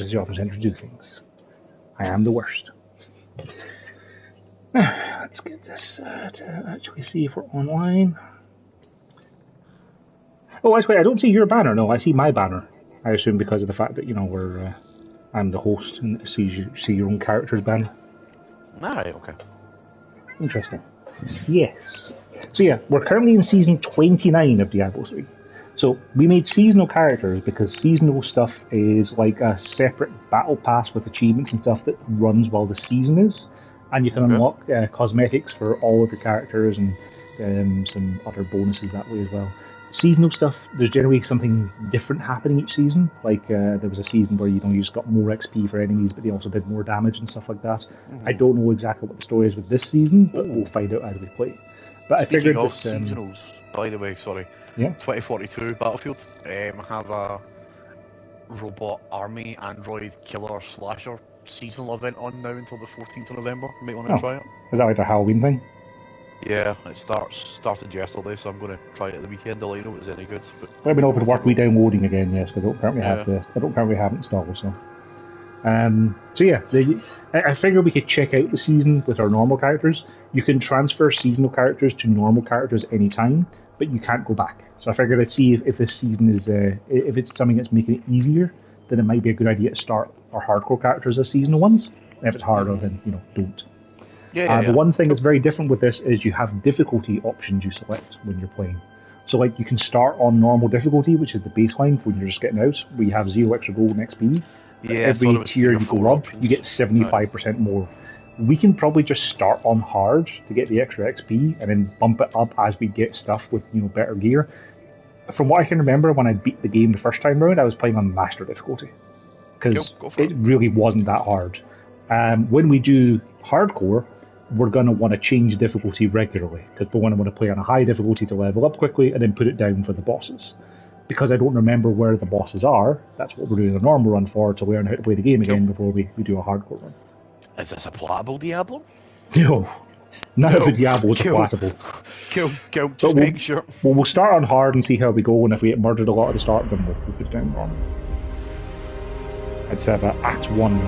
as the often tend to do things. I am the worst. Let's get this to actually see if we're online. Oh, actually, I don't see your banner. No, I see my banner. I assume because of the fact that we're I'm the host and see your own character's banner. Alright, okay. Interesting. Yes. So yeah, we're currently in season 29 of Diablo 3. So we made seasonal characters because seasonal stuff is like a separate battle pass with achievements and stuff that runs while the season is, and you can unlock cosmetics for all of your characters and some other bonuses that way as well. Seasonal stuff, there's generally something different happening each season. Like there was a season where you just got more XP for enemies, but they also did more damage and stuff like that. I don't know exactly what the story is with this season, but we'll find out as we play. But Speaking I figured of that, seasonals, by the way, sorry. Yeah. 2042 Battlefield have a robot army android killer slasher seasonal event on now until the 14th of November. You might want to try it. Is that like a Halloween thing? Yeah, it started yesterday, so I'm going to try it at the weekend. I'll let you know if it's any good. But let me know if it's worth re-downloading again. Yes, because I don't currently have it installed. So yeah, I figured we could check out the season with our normal characters. You can transfer seasonal characters to normal characters anytime, but you can't go back. So I figured I'd see if this season is if it's something that's making it easier, then it might be a good idea to start our hardcore characters as seasonal ones. And if it's harder, then don't. The one thing that's very different with this is you have difficulty options you select when you're playing. So like you can start on normal difficulty, which is the baseline when you're just getting out, where you have 0 extra gold and XP. Every tier you go up, you get 75% more. We can probably just start on hard to get the extra XP and then bump it up as we get stuff with better gear. From what I can remember, when I beat the game the first time round, I was playing on master difficulty because it really wasn't that hard. When we do hardcore, we're going to want to change difficulty regularly because we're going to want to play on a high difficulty to level up quickly and then put it down for the bosses. Because I don't remember where the bosses are, that's what we're doing a normal run for, to learn how to play the game again before we do a hardcore run. Is this a playable Diablo? No. None of the Diablos are playable. Cool. Just make sure. We'll start on hard and see how we go, and if we get murdered a lot at the start, then we'll put it down normal. I'd just have Act 1.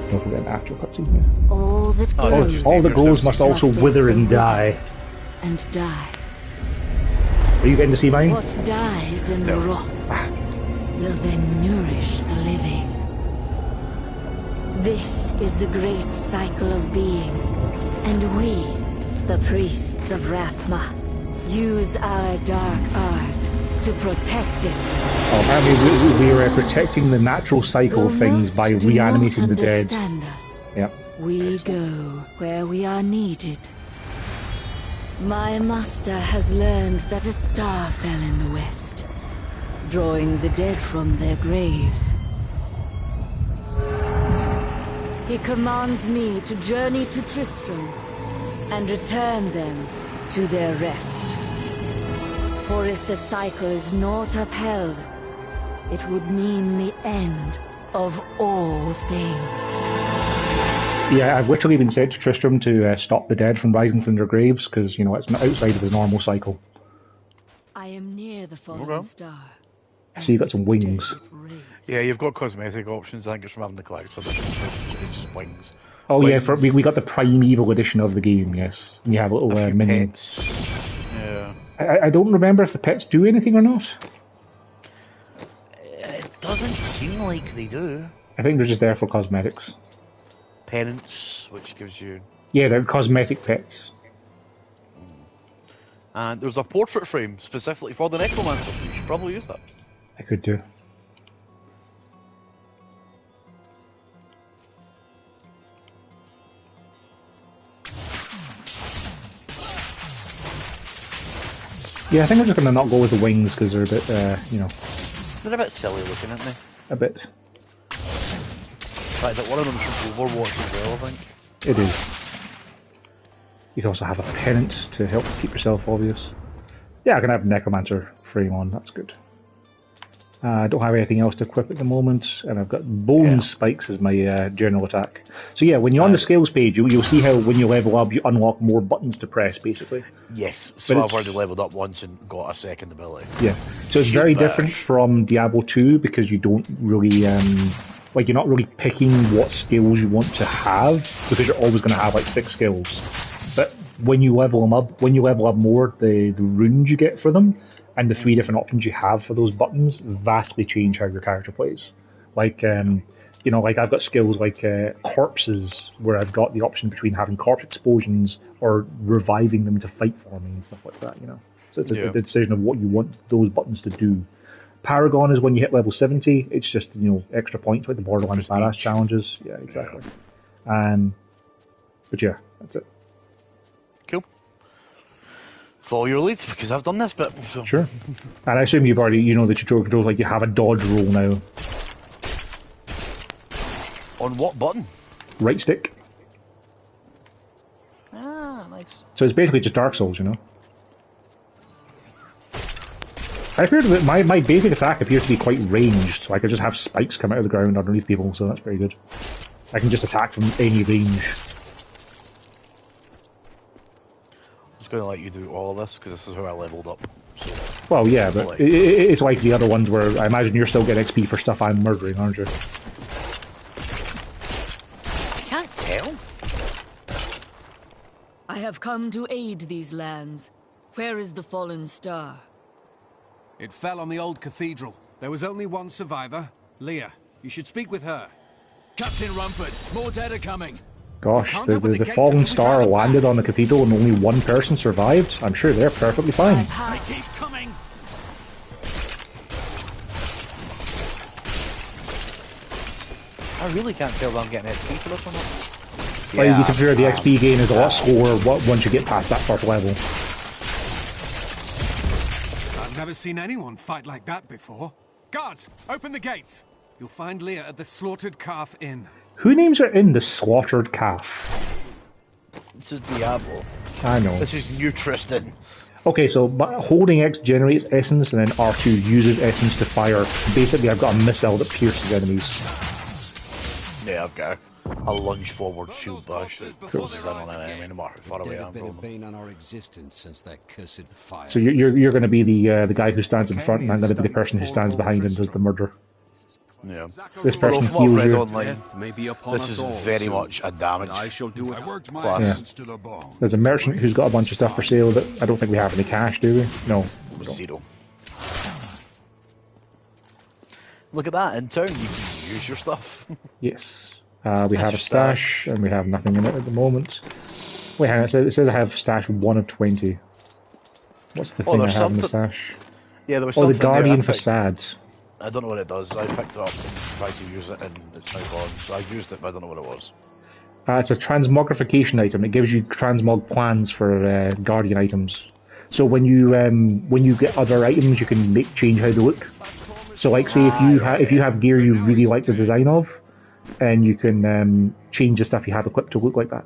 Don't forget an actual cutscene here. All that grows must also wither and die. And die. Are you getting to see mine? What dies and rots will then nourish the living. This is the great cycle of being, and we, the priests of Rathma, use our dark art to protect it. Apparently we are protecting the natural cycle of things by reanimating the dead. Us. Yep. We go where we are needed. My master has learned that a star fell in the west, drawing the dead from their graves. He commands me to journey to Tristram and return them to their rest. For if the cycle is not upheld, it would mean the end of all things. Yeah, I've literally been sent to Tristram to stop the dead from rising from their graves, because, it's not outside of the normal cycle. I am near the fallen star. So you've got some wings. Yeah, you've got cosmetic options. I think it's from having the clouds for this. It's just wings. Oh wings. Yeah, we got the primeval edition of the game, yes. And you have little minions. Yeah. I don't remember if the pets do anything or not. It doesn't seem like they do. I think they're just there for cosmetics. Penance, which gives you... Yeah, they're cosmetic pets. And there's a portrait frame specifically for the Necromancer. You should probably use that. I could do. Yeah, I think I'm just going to not go with the wings because they're a bit, They're a bit silly looking, aren't they? A bit. Like that one of them's from Overwatch as well, I think. It is. You can also have a pennant to help keep yourself obvious. Yeah, I can have Necromancer frame on, that's good. I don't have anything else to equip at the moment, and I've got bone spikes as my general attack. So yeah, when you're on the skills page, you'll see how when you level up, you unlock more buttons to press, basically. Yes, so I've already leveled up once and got a second ability. Yeah, so it's very different from Diablo 2 because you don't really, you're not really picking what skills you want to have, because you're always going to have like 6 skills. But when you level them up, more, the runes you get for them, and the 3 different options you have for those buttons vastly change how your character plays. Like, like I've got skills like corpses, where I've got the option between having corpse explosions or reviving them to fight for me and stuff like that, So it's a decision of what you want those buttons to do. Paragon is when you hit level 70, it's just, extra points like the Borderlands Badass challenges. Yeah, exactly. But yeah, that's it. Cool. Follow your leads, because I've done this bit. So. Sure. And I assume you've already, the tutorial controls, like you have a dodge roll now. On what button? Right stick. Ah, nice. So it's basically just Dark Souls, I appear to my basic attack appears to be quite ranged, so I could just have spikes come out of the ground underneath people, so that's pretty good. I can just attack from any range. I'm just going to let you do all of this, because this is how I leveled up. So. Well, yeah, but it's like the other ones where I imagine you're still getting XP for stuff I'm murdering, aren't you? I can't tell. I have come to aid these lands. Where is the fallen star? It fell on the old cathedral. There was only one survivor, Leah. You should speak with her. Captain Rumford, more dead are coming. Gosh, the fallen star landed on the cathedral and only one person survived. I'm sure they're perfectly fine. I keep coming. I really can't tell if I'm getting XP for this or not. Well, you can figure the XP gain is a lot slower once you get past that first level. I've never seen anyone fight like that before. Guards, open the gates. You'll find Leah at the Slaughtered Calf Inn. Who names her in the Slaughtered Calf? This is Diablo. I know. This is New Tristan. Okay, so holding X generates essence, and then R2 uses essence to fire. Basically, I've got a missile that pierces enemies. Yeah, I've got a lunge forward shield bash that closes in on an enemy no matter how far away I'm from. On our existence since that cursed fire. So you're going to be the guy who stands in front, and I'm going to be the person who stands behind and does the murder. Yeah. This person from what I've heals read you. online, this is very much a damage class. Yeah. There's a merchant who's got a bunch of stuff for sale that I don't think we have any cash, do we? No. We don't. 0. Look at that, in turn you can use your stuff. Yes. We have a stash, and we have nothing in it at the moment. Wait, hang on, it says I have stash 1 of 20. What's the thing I have in the stash? Yeah, there was something the Guardian there, Facade. I don't know what it does. I picked it up and tried to use it, and it's now gone. So I used it, but I don't know what it was. It's a transmogrification item. It gives you transmog plans for Guardian items. So when you get other items, you can change how they look. So, like, say if you have gear you really like the design of, and you can change the stuff you have equipped to look like that.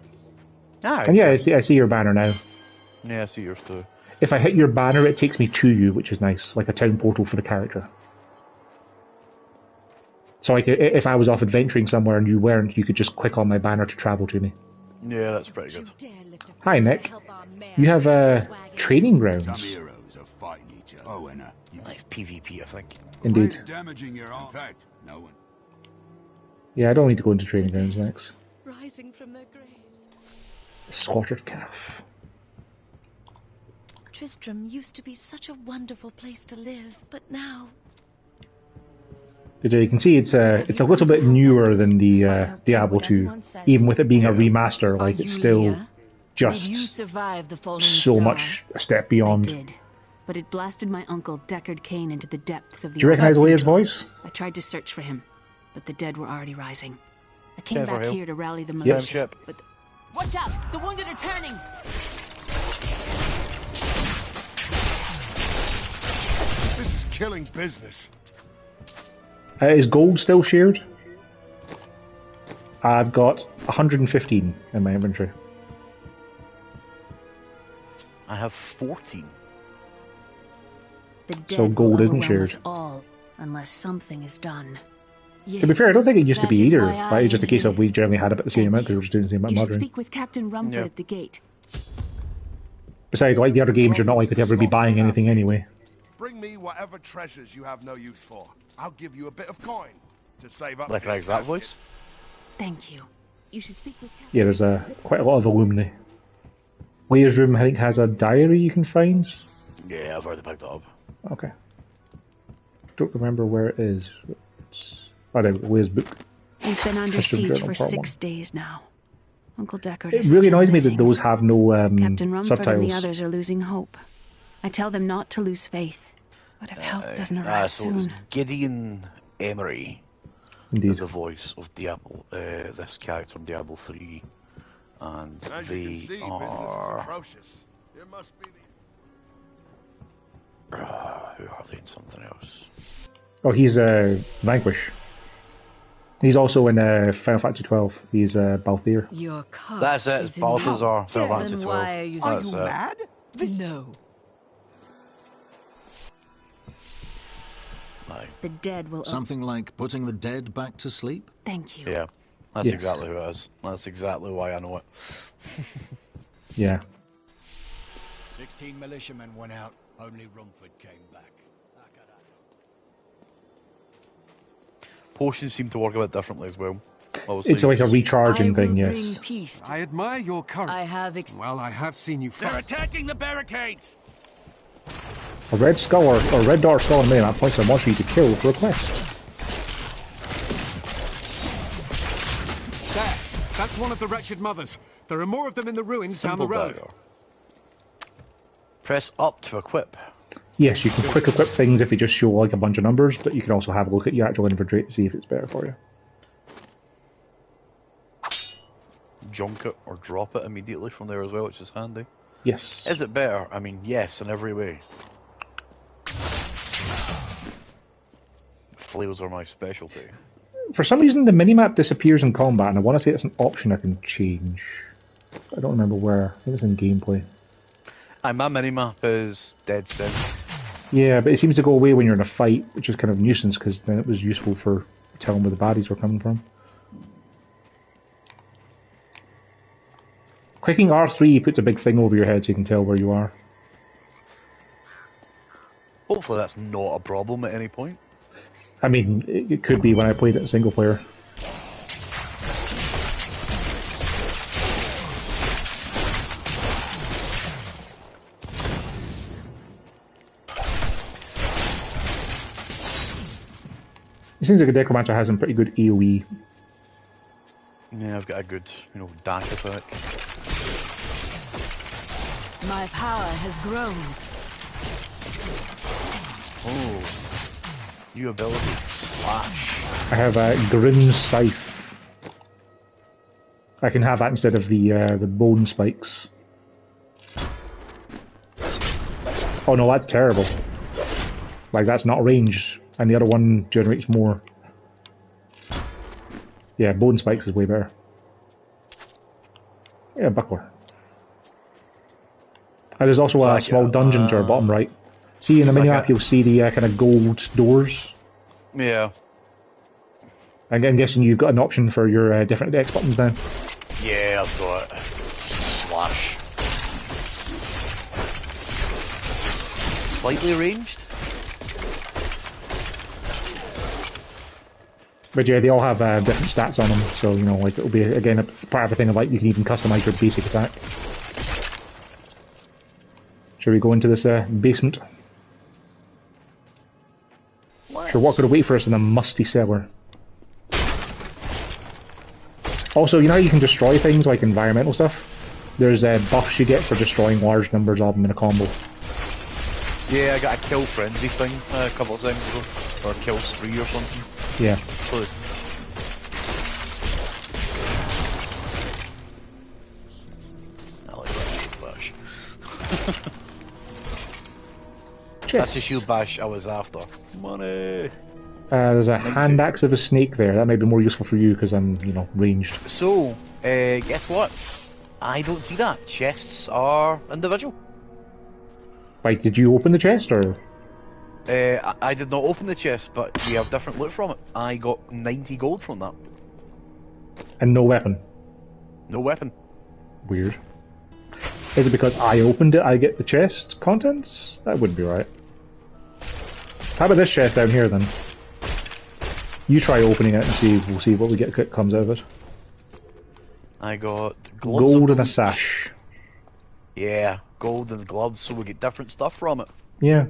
And yeah, I see your banner now. Yeah, I see yours too. If I hit your banner, it takes me to you, which is nice, like a town portal for the character. So, like, if I was off adventuring somewhere and you weren't, you could just click on my banner to travel to me. Yeah, that's pretty good. Hi, Nick. You have training grounds. Some heroes are fighting each other. Oh, and nice PvP, I think. Indeed. Damaging your own. In fact, no one. Yeah, I don't need to go into training grounds next. Rising from their graves. Slaughtered Calf. Tristram used to be such a wonderful place to live, but now... You can see it's a little bit newer than the Diablo 2, even with it being a remaster. Like, it's still just so much a step beyond. I did, but it blasted my uncle Deckard Cain into the depths of the. Do you recognize Leia's voice? I tried to search for him, but the dead were already rising. I came back here to rally the militia. militia. But watch out! The wounded are turning. This is killing business. Is gold still shared? I've got 115 in my inventory. I have 14. The dead so gold will isn't overwhelm shared. us all. unless something is done. To be fair, I don't think it used to be either. why I Like, it's just a am case of here. we generally had about the same amount because we were just doing the same amount You of should murdering. speak with Captain Rumford Yeah. at the gate. Besides, like the other games, you're not likely to ever be buying anything anyway. Bring me whatever treasures you have no use for. I'll give you a bit of coin to save up. Recognise that voice? Thank you. You should speak with Captain. Yeah, there's quite a lot of alumni. Leah's room, I think, has a diary you can find. Yeah, I've already picked it up. Okay. Don't remember where it is. Oh, there, Leah's book. We've been under Custom siege journal, for part 6 days now. Uncle Deckard It is really still annoys me missing. that those have no Captain Rumford subtitles. and the others are losing hope. I tell them not to lose faith. But if help doesn't arrive So it was soon... Gideon Emery Indeed. is the voice of Diablo, this character in Diablo 3. And As you can they see, business is are... atrocious. It must be the... Who are they in something else? Oh, he's Vanquish. He's also in Final Fantasy 12. He's Balthier. Your cup That's it, it's is in Balthazar, the- Final Then Fantasy 12. why are you That's so it. mad? No. Aye. The dead will... Something like putting the dead back to sleep? Thank you. Yeah, that's Yes. exactly who it is. That's exactly why I know it. Yeah. 16 militiamen went out. Only Rumford came back. Potions seem to work a bit differently as well. It's like a recharging I thing, will yes. bring peace. I admire your courage. I have Well, I have seen you They're fight. attacking the barricades! A red skull or red dot skull on the map points to a monster you to kill with request. There. That's one of the wretched mothers. There are more of them in the ruins down the Simple road. dagger. Press up to equip. Yes, you can quick equip things if you just show like a bunch of numbers, but you can also have a look at your actual inventory to see if it's better for you. Junk it or drop it immediately from there as well, which is handy. Yes. Is it better? I mean, yes, in every way. Flails are my specialty. For some reason, the minimap disappears in combat, and I want to say it's an option I can change. I don't remember where. I think it's in gameplay. And my minimap is dead center. Yeah, but it seems to go away when you're in a fight, which is kind of a nuisance, because then it was useful for telling where the baddies were coming from. Clicking R3 puts a big thing over your head so you can tell where you are. Hopefully that's not a problem at any point. I mean, it could be when I played it in single player. It seems like a Necromancer has some pretty good AoE. Yeah, I've got a good, dash attack. My power has grown. Oh, new ability, slash. I have a Grin Scythe. I can have that instead of the bone spikes. Oh no, that's terrible. Like, that's not range, and the other one generates more. Yeah, bone spikes is way better. Yeah, buckler. And there's also a small dungeon to our bottom right. See, in the minimap you'll see the kind of gold doors. Yeah. And I'm guessing you've got an option for your different X buttons now. Yeah, I've got slash. Slightly ranged? But yeah, they all have different stats on them, so, like, it'll be, again, a part of a thing of, like, you can even customize your basic attack. Shall we go into this basement? Sure, what could wait for us in the musty cellar? Also, you know how you can destroy things, like environmental stuff? There's buffs you get for destroying large numbers of them in a combo. Yeah, I got a kill frenzy thing a couple of times ago. Or a kill spree or something. Yeah. So, I like that shield bash. That's the shield bash I was after. Money! There's a hand axe of a snake there. That might be more useful for you because I'm, ranged. So, guess what? I don't see that. Chests are individual. Like, did you open the chest, or...? I did not open the chest, but we have different loot from it. I got 90 gold from that. And no weapon. No weapon. Weird. Is it because I opened it, I get the chest contents? That wouldn't be right. How about this chest down here then? You try opening it and we'll see what we get comes out of it. I got gloves gold of and a sash. Yeah, gold and gloves, so we get different stuff from it. Yeah.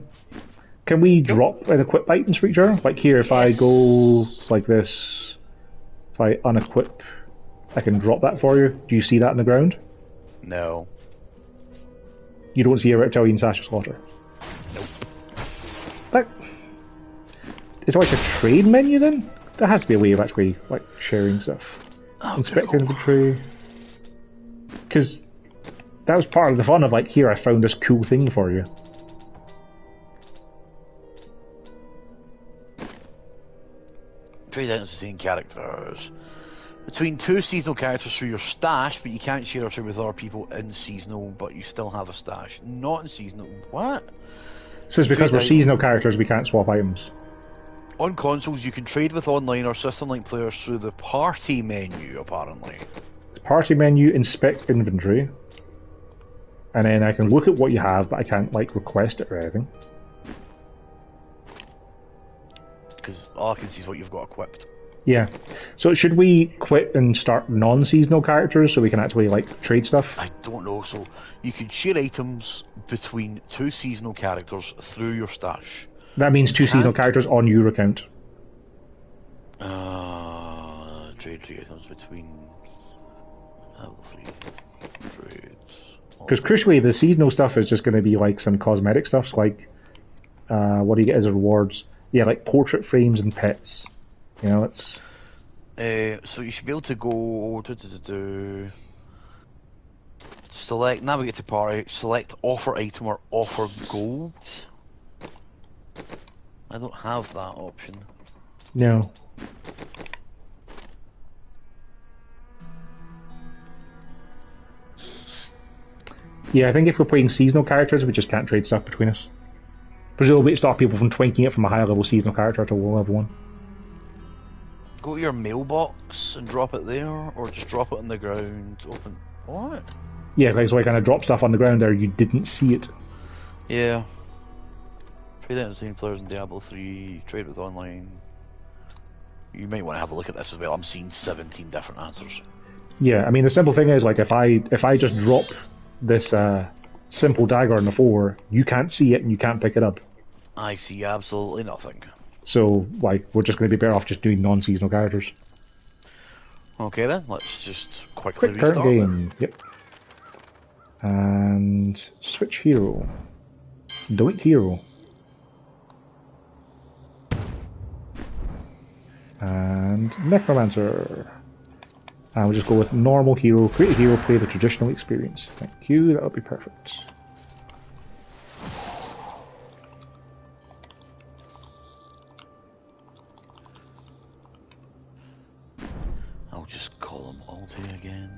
Can we drop and equip items for each other? Like here, if I go like this, if I unequip, I can drop that for you. Do you see that on the ground? No. You don't see a reptilian sash of slaughter? Nope. That... Is it like a trade menu then? There has to be a way of actually like sharing stuff. Inspect inventory. Because that was part of the fun of like, here I found this cool thing for you. Trade items between characters. Between two seasonal characters through your stash, but you can't share or trade with other people in seasonal, but you still have a stash. Not in seasonal. What? So it's because we're seasonal characters we can't swap items. On consoles, you can trade with online or system-like players through the party menu, apparently. Party menu, inspect inventory. And then I can look at what you have, but I can't, like, request it or anything. Because all I can see is what you've got equipped. Yeah. So should we quit and start non-seasonal characters so we can actually, like, trade stuff? I don't know, so you can share items between two seasonal characters through your stash. That means two seasonal characters on your account. Trade items between... trades... Because crucially, the seasonal stuff is just going to be like some cosmetic stuff, like what do you get as rewards? Yeah, like portrait frames and pets. You know, it's... so you should be able to go... Select, navigate to party, select offer item or offer gold. I don't have that option. No. Yeah, I think if we're playing seasonal characters, we just can't trade stuff between us. Presumably to stop people from twinking it from a higher level seasonal character to low level one. Go to your mailbox and drop it there, or just drop it on the ground. Open... What? Yeah, like, so I kind of drop stuff on the ground there, you didn't see it. Yeah. Trade items between players in Diablo 3, trade with online. You might want to have a look at this as well. I'm seeing 17 different answers. Yeah, I mean the simple thing is, like, if I just drop this simple dagger on the floor, you can't see it and you can't pick it up. I see absolutely nothing. So, like, we're just going to be better off just doing non-seasonal characters. Okay then, let's just quickly Quick current restart. game. Yep. And switch hero. Delete hero. And necromancer. And we'll just go with normal hero. Create a hero, play the traditional experience. Thank you, that'll be perfect. I'll just call them Alti again.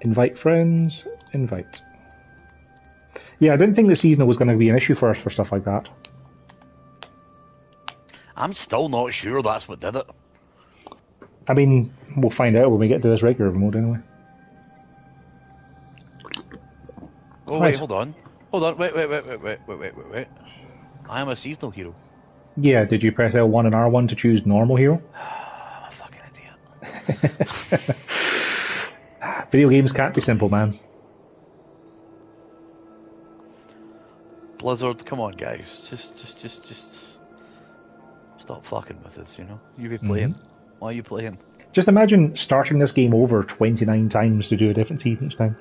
Invite friends, invite. Yeah, I didn't think the seasonal was going to be an issue for us for stuff like that. I'm still not sure that's what did it. I mean, we'll find out when we get to this regular mode anyway. Oh Right. wait, hold on. Hold on, wait. I am a seasonal hero. Yeah, did you press L1 and R1 to choose normal hero? I'm a fucking idiot. Video games can't be simple, man. Blizzard, come on guys. Just stop fucking with us, you know? You be playing. Why are you playing? Just imagine starting this game over 29 times to do a different season each time.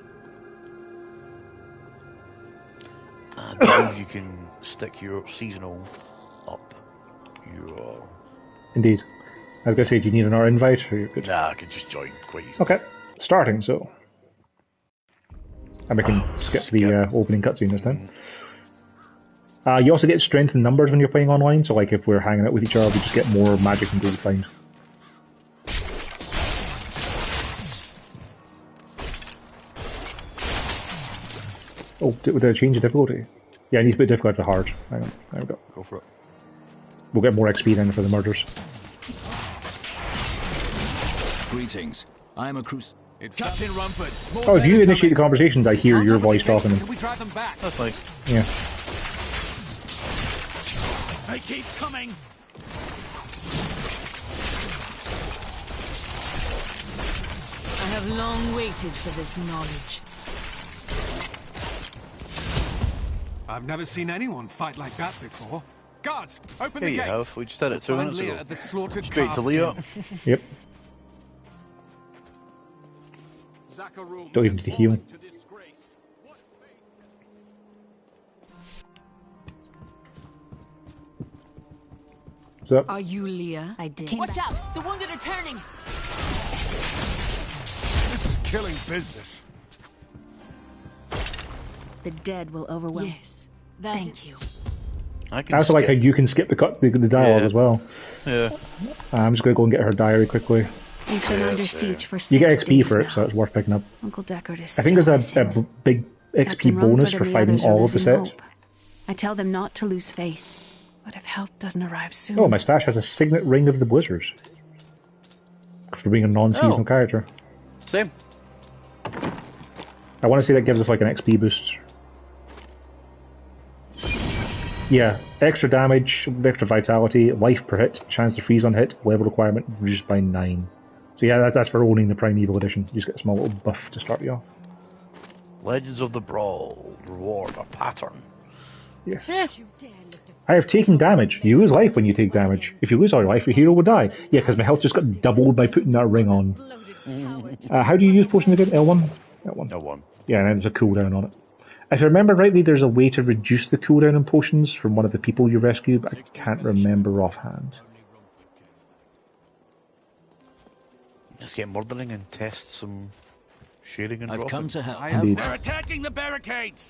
I believe you can stick your seasonal up your... Indeed. I was going to say, do you need another invite? Or you're good? Nah, I can just join quite easily. Okay, starting, so. And we can skip the opening cutscene this time. You also get strength in numbers when you're playing online, so like if we're hanging out with each other, we just get more magic and gold find. Oh, did I change the difficulty? Yeah, I need to put difficulty to hard. Hang on, there we go. Go for it. We'll get more XP then for the murders. Greetings. I am a cruise. Captain Rumford. More Oh, if you dead initiate the coming. conversations, I hear Can't your open the voice gates talking. until we drive them back. That's nice. Yeah. They keep coming. I have long waited for this knowledge. I've never seen anyone fight like that before. Guards, open Here the you gates. have. We just did it 2 Find minutes Leah ago. at the slaughtered Straight to calf Leah. inn. Yep. Zakarum Don't even need to heal. to disgrace. What's up? Are you Leah? I did. Watch out! The wounded are turning! This is killing business. The dead will overwhelm. Yes. That Thank you. I can I also like how skip. you can skip the dialogue Yeah. as well. Yeah. I'm just going to go and get her diary quickly. We've been Yes, under yeah. siege for 6 You get XP days for it, now. so it's worth picking up. Uncle Deckard is I think there's still a missing. big XP Captain bonus Rumford for and the fighting others are all of the losing sets. hope. I tell them not to lose faith, but if help doesn't arrive soon... Oh, my stash has a signet ring of the Blizzards. For being a non-seasonal Oh. character. Same. I want to say that gives us like an XP boost. Yeah, extra damage, extra vitality, life per hit, chance to freeze on hit, level requirement reduced by 9. So yeah, that's for owning the Primeval Edition. You just get a small little buff to start you off. Legends of the Brawl. Reward. A pattern. Yes. I have taken damage. You lose life when you take damage. If you lose all your life, your hero will die. Yeah, because my health just got doubled by putting that ring on. How do you use potion again? L1? L1. No one. Yeah, and then there's a cooldown on it. If I remember rightly, there's a way to reduce the cooldown on potions from one of the people you rescue, but I can't remember offhand. Let's get murdering and test some sharing and I've dropping. come to help. Indeed. They're attacking the barricades!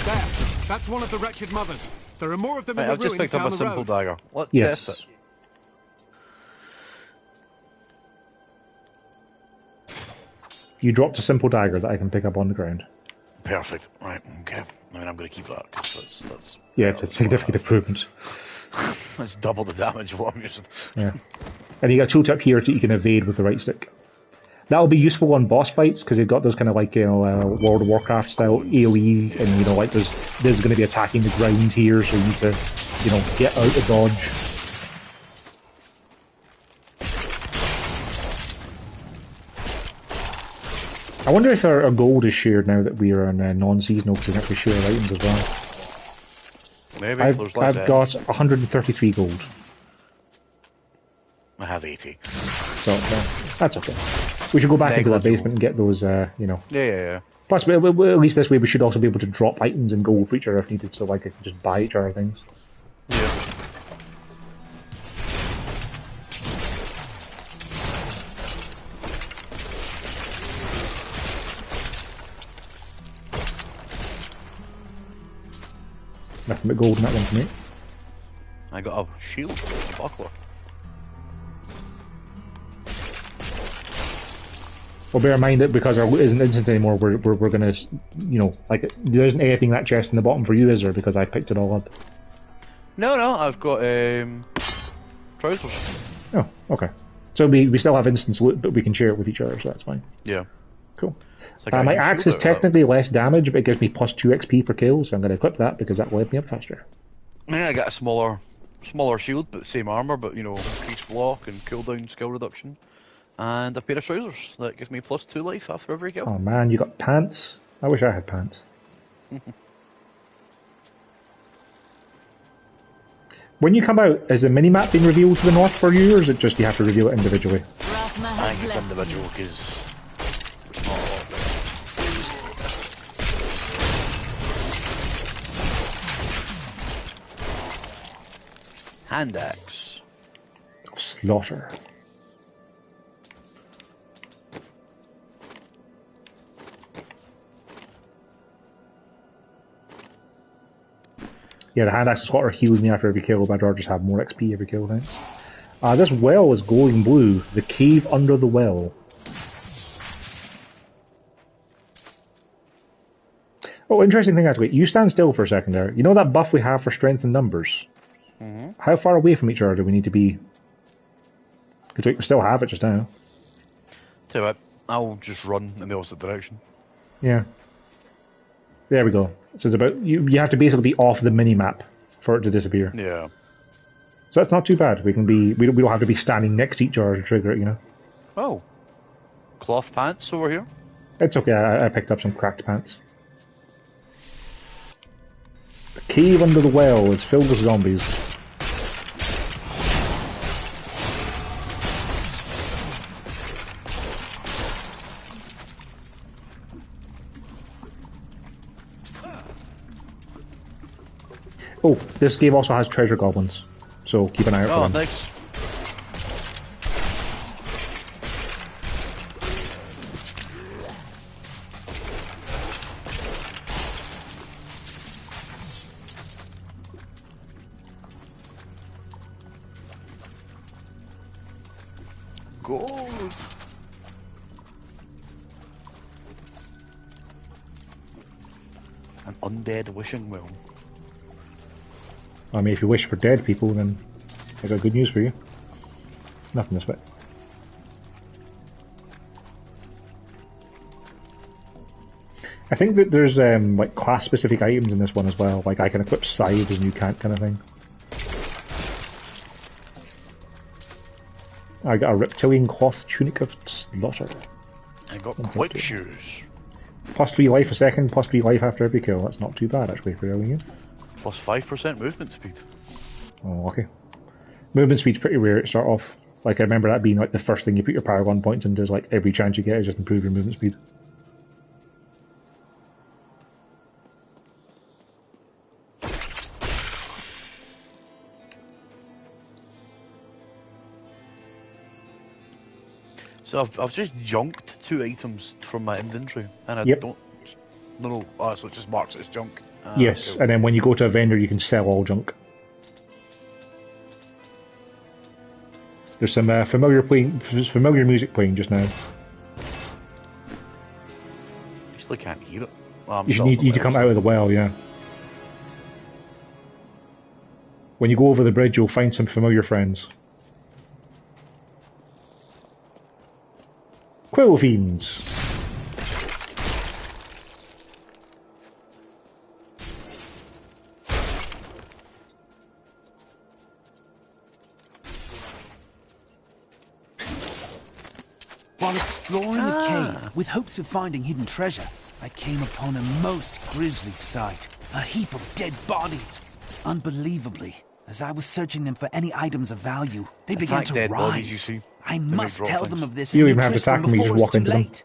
There. That's one of the wretched mothers. There are more of them Right, in the I've just ruins picked up down a the simple road. dagger. Let's Yes. test it. You dropped a simple dagger that I can pick up on the ground. Perfect. Right, okay. I mean, I'm going to keep that, 'cause that's Yeah, it's a significant improvement. that's double the damage of what I'm using. Yeah. And you got a tooltip here that you can evade with the right stick. That'll be useful on boss fights because they've got those kind of like, World of Warcraft style AoE, and like there's going to be attacking the ground here, so you need to, get out of dodge. I wonder if our gold is shared now that we are on non-seasonal, because we can actually share items as well. Maybe I've there's less. got 133 gold, I have 80. so that's okay. We should go back into that Negligible. basement and get those, Yeah. Plus, at least this way we should also be able to drop items and gold for each other if needed, so like I can just buy each other things. Yeah. Nothing but gold in that one for me. I got a shield, a buckler. Well, bear in mind that because our loot isn't instant anymore, we're gonna, there isn't anything in that chest in the bottom for you, is there? Because I picked it all up. No, I've got trousers. Oh, okay. So we still have instance loot, but we can share it with each other, so that's fine. Yeah. Cool. It's like a My new axe shield is out of that. technically less damage, but it gives me plus 2 XP per kill, so I'm going to equip that because that will let me up faster. Yeah, I got a smaller shield, but the same armor, but increased block and cooldown skill reduction, and a pair of trousers that gives me plus 2 life after every kill. Oh man, you got pants? I wish I had pants. When you come out, is the minimap being revealed to the north for you, or is it just you have to reveal it individually? Rathma I has think it's blessed individual you. because there's not a lot there. Hand axe. Slaughter. Yeah, the hand axe slaughter heals me after every kill, but I'd rather just have more XP every kill then. This well is glowing blue. The cave under the well. Oh, interesting thing actually. You stand still for a second there. You know that buff we have for strength in numbers? How far away from each other do we need to be? Because we still have it just now. Tell you what, I'll just run in the opposite direction. Yeah. There we go. So it's about you have to basically be off the mini map for it to disappear. Yeah. So that's not too bad. We don't have to be standing next to each other to trigger it, you know. Oh. Cloth pants over here? It's okay, I picked up some cracked pants. The cave under the well is filled with zombies. Oh, this game also has treasure goblins, so keep an eye out for them. Oh, thanks. Gold. An undead wishing well. I mean, if you wish for dead people, then I got good news for you. Nothing this way. I think that there's like class-specific items in this one as well. Like I can equip scythes and you can't, kind of thing. I got a reptilian cloth tunic of slaughter. I got quick shoes. Plus 3 life a second, plus 3 life after every kill. That's not too bad actually for early game. Plus 5% movement speed. Oh, okay. Movement speed's pretty rare to start off. Like, I remember that being like the first thing you put your Paragon points into is like every chance you get is just improve your movement speed. So I've just junked 2 items from my inventory, and I don't... No, oh, so it just marks it as junk. Yes, cool. and then when you go to a vendor you can sell all junk. There's some familiar music playing just now. I still can't hear it. Well, you need to come out of the well, yeah. When you go over the bridge you'll find some familiar friends. Quill fiends. While exploring a cave with hopes of finding hidden treasure, I came upon a most grisly sight. A heap of dead bodies. Unbelievably, as I was searching them for any items of value, they began to dead rise. bodies, you see. I must tell them of this You in don't even have to Tristram attack them, you before just it's walk too into them. late.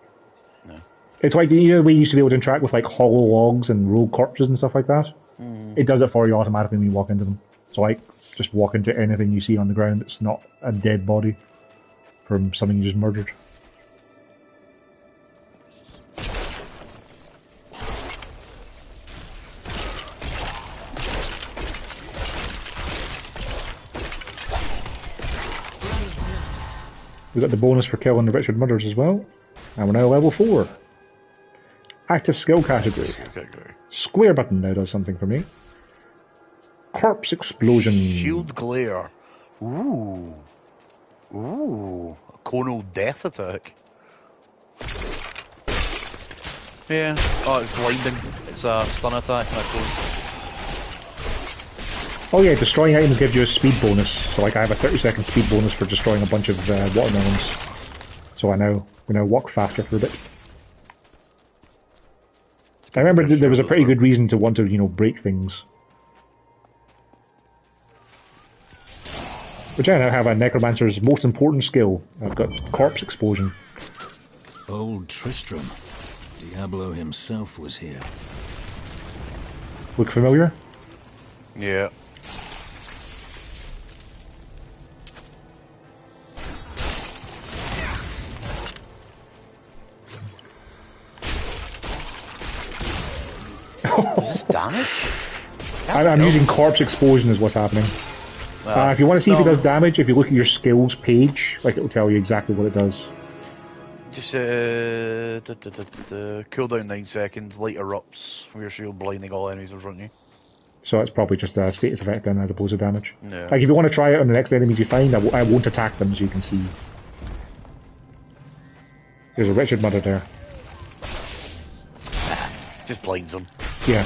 No. It's like, you know, we used to be able to interact with like hollow logs and rogue corpses and stuff like that. It does it for you automatically when you walk into them. So like, just walk into anything you see on the ground that's not a dead body from something you just murdered. We got the bonus for killing the Richard Murders as well. And we're now level 4. Active skill category. Square button now does something for me. Corpse explosion. Shield glare. Ooh. Ooh. A conal death attack. Yeah. Oh, it's blinding. It's a stun attack. Oh yeah, destroying items gives you a speed bonus. So like I have a 30-second speed bonus for destroying a bunch of watermelons. So I now walk faster for a bit. I remember there was a pretty good reason to want to, you know, break things. Which I now have a necromancer's most important skill. I've got corpse explosion. Old Tristram. Diablo himself was here. Look familiar? Yeah. Does this damage? I'm using corpse explosion is what's happening. If you want to see if it does damage, if you look at your skills page, like it'll tell you exactly what it does. Just cooldown 9 seconds, light erupts from your shield, blinding all enemies in front of you. So it's probably just a status effect then as opposed to damage. Yeah. Like if you want to try it on the next enemies you find, I won't attack them so you can see. There's a wretched mother there. Just blinds them. Yeah.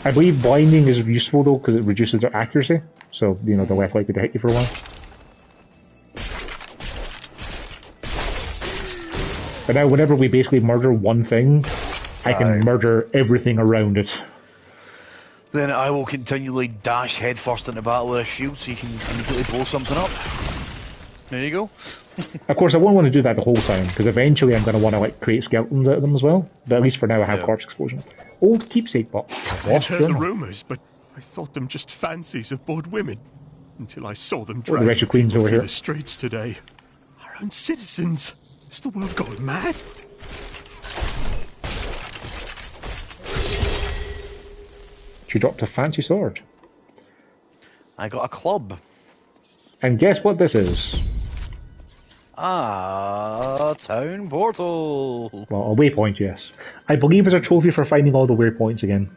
I believe blinding is useful though because it reduces their accuracy. So, you know, they're less likely to hit you for a while. But now whenever we basically murder one thing, I can murder everything around it. Then I will continually dash headfirst into battle with a shield so you can immediately blow something up. There you go. Of course, I won't want to do that the whole time, because eventually I'm going to want to like create skeletons out of them as well. But at least for now I have corpse explosion. Old keepsake box. I've heard the rumours, but I thought them just fancies of bored women. Until I saw them The wretched queens over through here. the streets today. Our own citizens. Is the world going mad? She dropped a fancy sword. I got a club. And guess what this is? Town portal. Well, a waypoint, yes. I believe it's a trophy for finding all the waypoints again.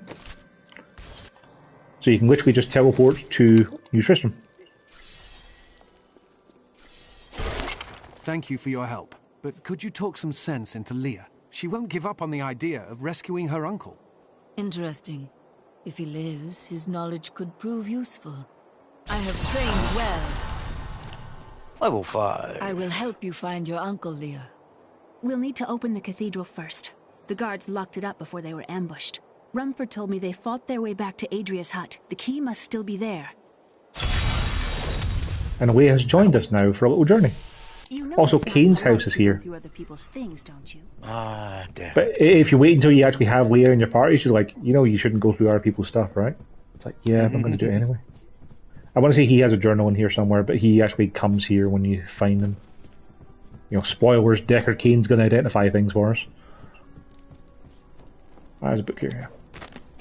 So you can literally just teleport to New Tristram. Thank you for your help, but could you talk some sense into Leah? She won't give up on the idea of rescuing her uncle. Interesting. If he lives, his knowledge could prove useful. I have trained well. Level 5. I will help you find your uncle, Leah. We'll need to open the cathedral first. The guards locked it up before they were ambushed. Rumford told me they fought their way back to Adria's hut. The key must still be there. And Leah has joined us now for a little journey. You know Also, it's not Kane's polite house is to go here. through other people's things, don't you? Damn. But if you wait until you actually have Leah in your party, she's like, you know, you shouldn't go through other people's stuff, right? It's like, yeah, but I'm going to do it anyway. I want to say he has a journal in here somewhere, but he actually comes here when you find him. You know, spoilers, Deckard Cain's going to identify things for us. There's a book here, yeah.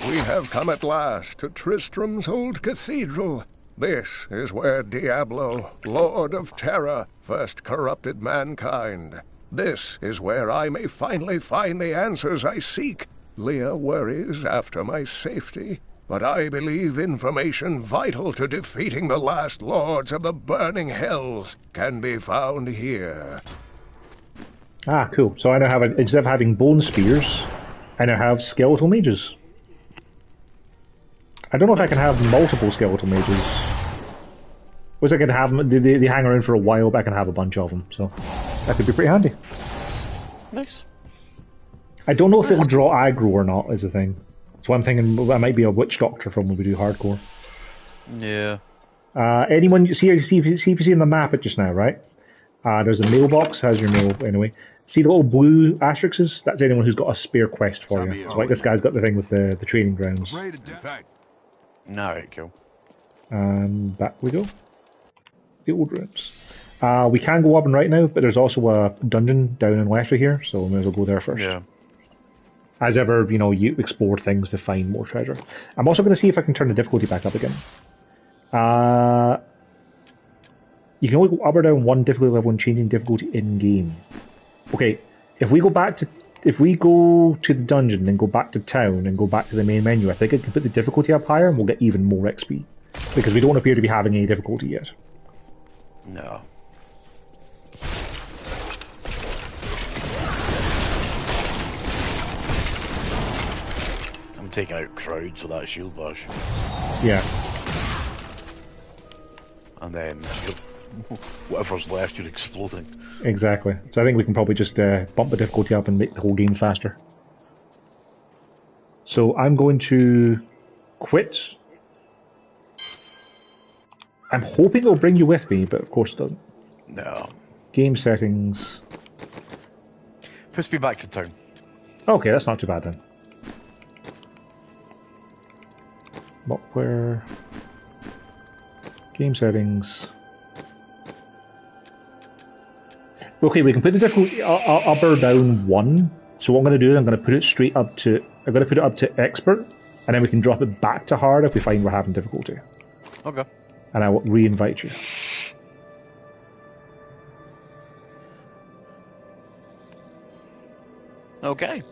We have come at last to Tristram's old cathedral. This is where Diablo, Lord of Terror, first corrupted mankind. This is where I may finally find the answers I seek. Leah worries after my safety, but I believe information vital to defeating the last lords of the burning hells can be found here. Ah, cool. So I now have, instead of having bone spears, I now have skeletal mages. I don't know if I can have multiple skeletal mages. Wish I could have them, they hang around for a while, but I can have a bunch of them, so that could be pretty handy. Nice. I don't know if it'll draw aggro or not, is the thing. It's one thing, and I might be a witch doctor from when we do hardcore. Yeah. Anyone, see if you see in the map it just now, right? There's a mailbox, how's your mail anyway? See the little blue asterisks? That's anyone who's got a spare quest for you. So like this guy's got the thing with the training grounds. Alright, cool. And back we go. The old rooms. We can go up and right now, but there's also a dungeon down and left of here, so we may as well go there first. Yeah. As ever, you know, you explore things to find more treasure. I'm also going to see if I can turn the difficulty back up again. You can only go up or down one difficulty level when changing difficulty in-game. Okay, if we go to the dungeon and go back to town and go back to the main menu, I think I can put the difficulty up higher and we'll get even more XP. Because we don't appear to be having any difficulty yet. No. I'm taking out crowds with that shield bash. Yeah. And then whatever's left, you're exploding. Exactly. So I think we can probably just bump the difficulty up and make the whole game faster. So I'm going to quit. I'm hoping it'll bring you with me, but of course it doesn't. No. Game settings. Puts me back to town. Okay, that's not too bad then. But where? Game settings. Okay, we can put the difficulty up or down 1. So what I'm going to do is I'm going to put it straight up to... I'm going to put it up to expert, and then we can drop it back to hard if we find we're having difficulty. Okay. And I will re-invite you. Okay.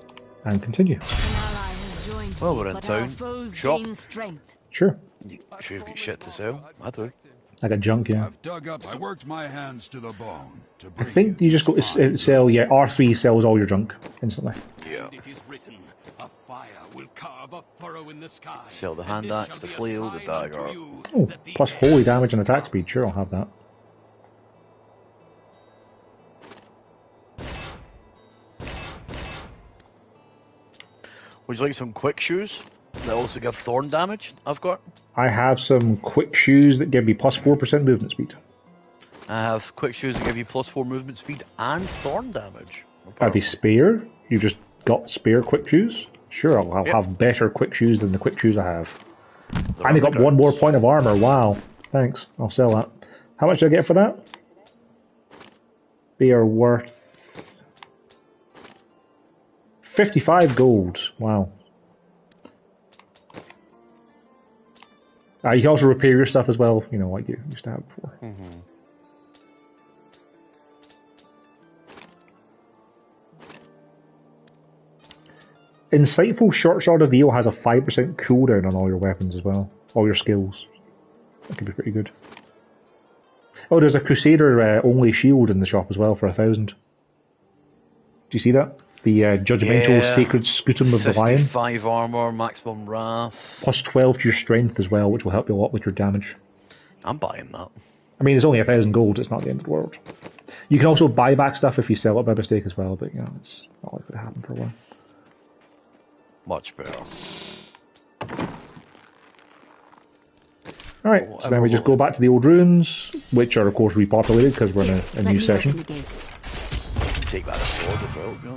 And continue. An ally has joined Well, me, we're in but town. our foes Shop. gain strength. Sure you've got shit to sell. I do. I got junk, yeah. I worked my hands to the bone to I think you just go to sell, yeah, R3 sells all your junk instantly. Yeah. It is written, a fire will carve a furrow in the sky. Sell the hand axe, the flail, the dagger. Oh, plus holy damage and attack speed, sure, I'll have that. Would you like some quick shoes that also give thorn damage? I've got. I have some quick shoes that give me plus 4% movement speed. I have quick shoes that give you plus 4 movement speed and thorn damage. Have you spare? You just got spare quick shoes? Sure, I'll have better quick shoes than the quick shoes I have. And they got 1 more point of armor. Wow. Thanks. I'll sell that. How much do I get for that? They are worth 55 gold. Wow. You can also repair your stuff as well, you know, like you used to have before. Mm-hmm. Insightful Short Sword of the Eel has a 5% cooldown on all your weapons as well. All your skills. That could be pretty good. Oh, there's a Crusader only shield in the shop as well for 1,000. Do you see that? The Judgmental Sacred Scutum of the Lion. 55 armor, maximum wrath. Plus 12 to your strength as well, which will help you a lot with your damage. I'm buying that. I mean, it's only 1,000 gold, it's not the end of the world. You can also buy back stuff if you sell it by mistake as well, but you know, it's not likely to happen for a while. Much better. Alright, so then we just go back to the old ruins, which are of course repopulated because we're in a new session. Take that sword as well, to be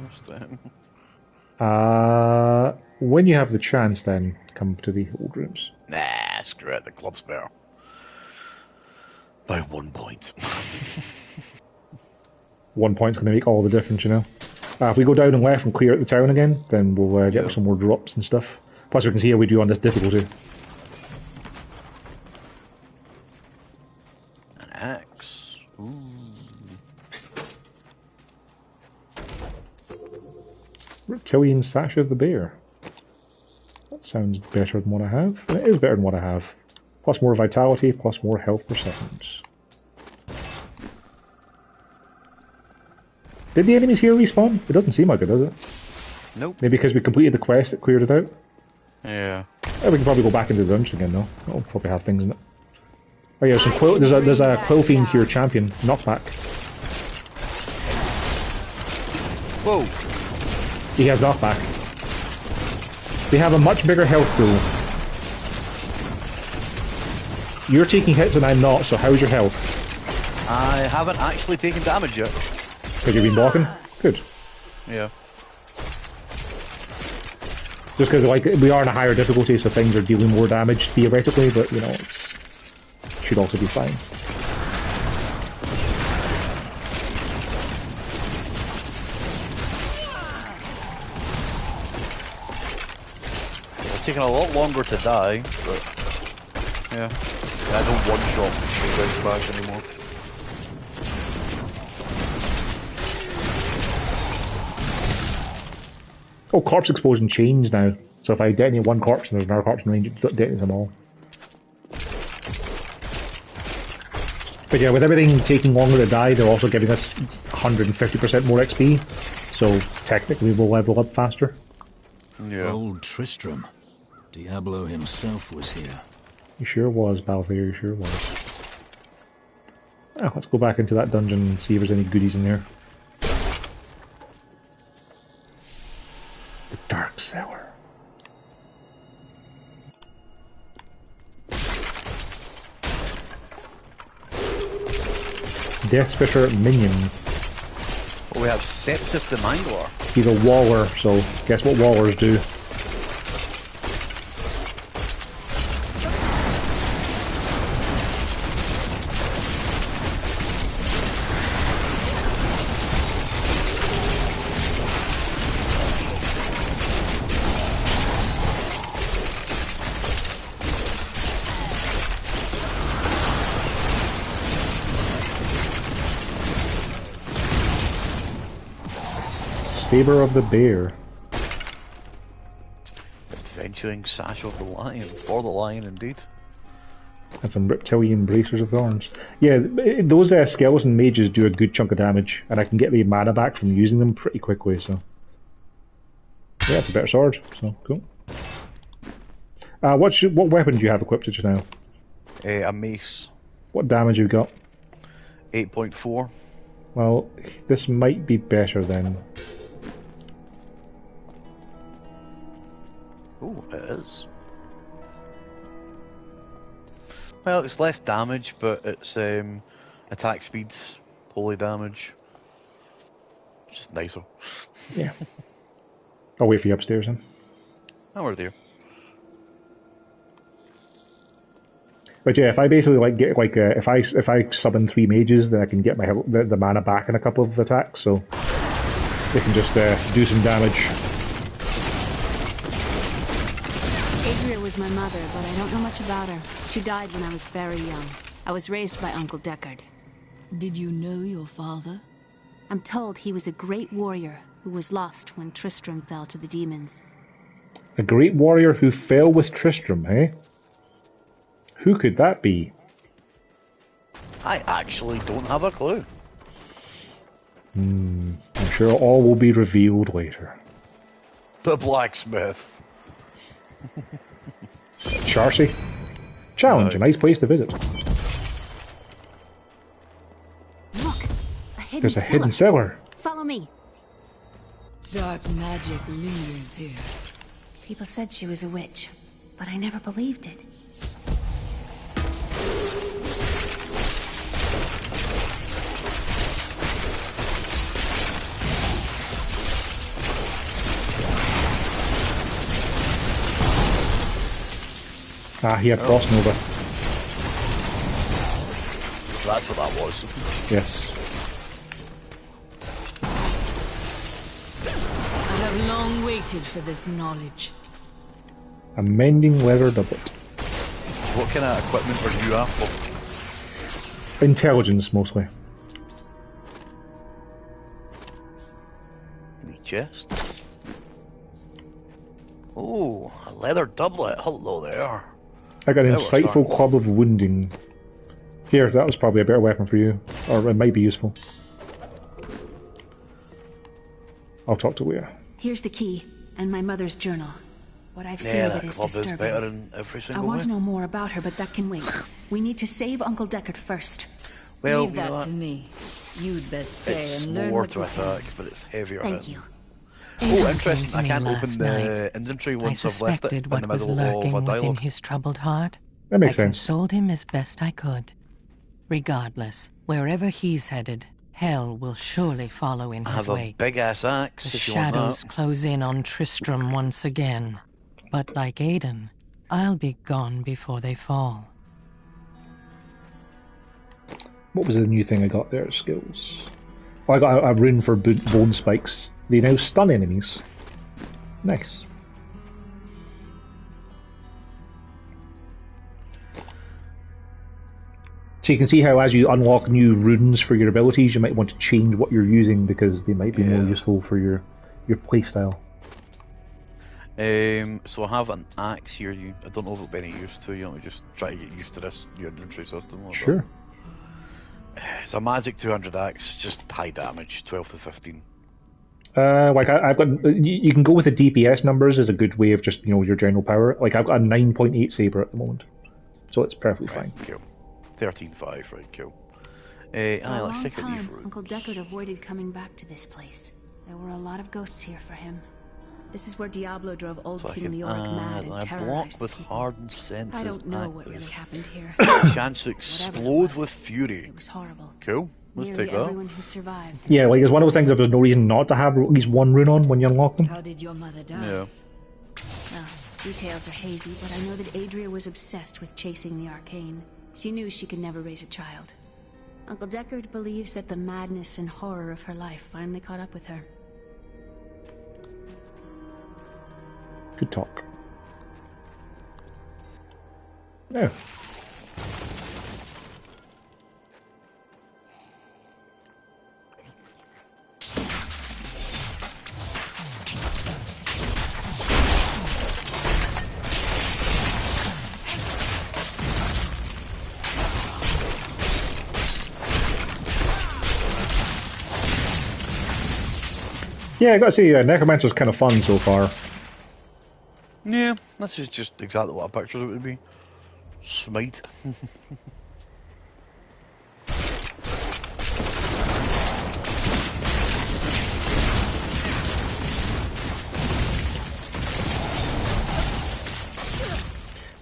honest. When you have the chance, then come to the old ruins. Nah, screw it, the club's better. By 1 point. 1 point's going to make all the difference, you know. If we go down and left and clear out the town again, then we'll get some more drops and stuff. Plus we can see how we do on this difficulty. An axe. Ooh. Reptilian Sash of the Bear. That sounds better than what I have. And it is better than what I have. Plus more vitality, plus more health per second. Did the enemies here respawn? It doesn't seem like it, does it? Nope. Maybe because we completed the quest that cleared it out? Yeah. Oh, we can probably go back into the dungeon again though. That'll probably have things in it. Oh yeah, there's a Quill Fiend here champion. Knockback. Whoa. He has knockback. They have a much bigger health pool. You're taking hits and I'm not, so how's your health? I haven't actually taken damage yet. Because you've been walking? Good. Yeah. Just because like we are in a higher difficulty, so things are dealing more damage theoretically, but you know, it should also be fine. It's taking a lot longer to die, but yeah. I don't one-shot the Shield's Crash anymore. Oh, corpse explosion changed now. So if I detonate one corpse and there's another corpse in range, it detonates them all. But yeah, with everything taking longer to die, they're also giving us 150% more XP. So technically we'll level up faster. Yeah. Old Tristram. Diablo himself was here. He sure was, Balthier, he sure was. Ah, let's go back into that dungeon and see if there's any goodies in there. The Dark Cellar. Deathspitter Minion. Well, we have Sepsis the Mangler. He's a waller, so guess what wallers do? Saber of the Bear. Adventuring sash of the lion. For the lion, indeed. And some reptilian bracers of thorns. Yeah, those skeleton mages do a good chunk of damage, and I can get the mana back from using them pretty quickly, so... Yeah, it's a better sword, so cool. What weapon do you have equipped just now? A mace. What damage have you got? 8.4. Well, this might be better then. Oh, it is. Well, it's less damage, but it's attack speeds, holy damage. Just nicer. Yeah. I'll wait for you upstairs then. Oh, we're there. But yeah, if I basically get if I summon 3 mages, then I can get the mana back in a couple of attacks, so they can just do some damage. Adria was my mother, but I don't know much about her. She died when I was very young. I was raised by Uncle Deckard. Did you know your father? I'm told he was a great warrior who was lost when Tristram fell to the demons. A great warrior who fell with Tristram, eh? Who could that be? I actually don't have a clue. I'm sure all will be revealed later. The blacksmith. Charcy? Challenge, a nice place to visit. Look, There's a hidden cellar. Follow me. Dark magic lingers here. People said she was a witch, but I never believed it. He had Frost Nova. So that's what that was. Yes. I have long waited for this knowledge. A mending leather doublet. What kind of equipment are you after? Intelligence, mostly. Me chest. Oh, a leather doublet. Hello there. I got an insightful club of wounding. Here, that was probably a better weapon for you. Or it might be useful. I'll talk to Leah. Here's the key, and my mother's journal. What I've seen Yeah, of that it is club disturbing. is better in every I single want way. to know more about her, but that can wait. We need to save Uncle Deckard first. Well, Leave that to me. You'd best stay It's and learn slower what to you attack, can. but it's heavier Thank hitting. you. Oh, interesting. I Me can't last open the night. inventory I once I've left it in suspected the what was middle lurking of a within dialogue. his troubled heart. That makes I sense. consoled him as best I could. Regardless, wherever he's headed, hell will surely follow in I his have a wake. big ass axe The if you want shadows that. close in on Tristram once again. But like Aidan, I'll be gone before they fall. What was the new thing I got there? Skills. Oh, I got a rune for bone spikes. They now stun enemies. Nice. So you can see how as you unlock new runes for your abilities, you might want to change what you're using because they might be more useful for your playstyle. So I have an axe here. I don't know if it'll be any use to you. Let me just try to get used to this new inventory system. Sure. It's a magic 200 axe, just high damage, 12 to 15. Like I've got, you can go with the DPS numbers as a good way of just your general power. Like I've got a 9.8 saber at the moment, so it's perfectly fine. Cool. 13.5, right? Cool. For a Let's long take a time, leaf route. Uncle Deckard avoided coming back to this place. There were a lot of ghosts here for him. This is where Diablo drove old So I King can Leoric mad add and a terrorized block the with people. hardened senses. I don't know what active. really happened here. Chance to Whatever it explode was, with fury. It was horrible. Cool. Let's Nearly take that. everyone who survived. Yeah, like it's one of those things that there's no reason not to have at least one rune on when you unlock them. How did your mother die? Yeah. Well, details are hazy, but I know that Adria was obsessed with chasing the arcane. She knew she could never raise a child. Uncle Deckard believes that the madness and horror of her life finally caught up with her. Good talk. Yeah. Yeah, I gotta say, Necromancer's kind of fun so far. Yeah, this is just exactly what I pictured it would be. Smite.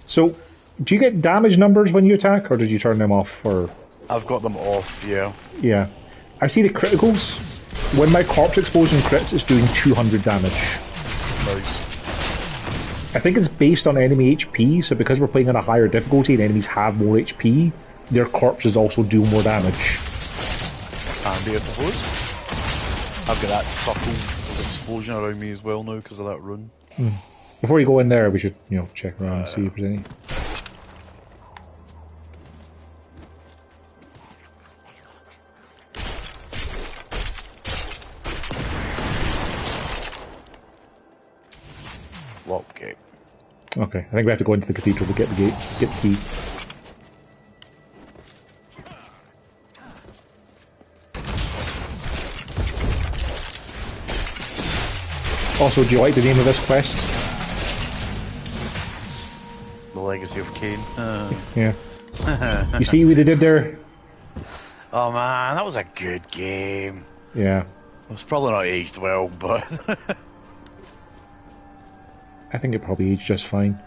So, do you get damage numbers when you attack, or did you turn them off? Or I've got them off, yeah. yeah, I see the criticals. When my corpse explosion crits, it's doing 200 damage. Nice. I think it's based on enemy HP, so because we're playing on a higher difficulty and enemies have more HP, their corpses also do more damage. That's handy, I suppose. I've got that circle of explosion around me as well now because of that rune. Before you go in there, we should, check around and see if there's any. Locked gate. Okay, I think we have to go into the cathedral to get the gate, get the key. Also, do you like the name of this quest? The Legacy of Cain. Yeah. You see what they did there? Oh man, that was a good game. Yeah. It's probably not aged well, but... I think it probably aged just fine.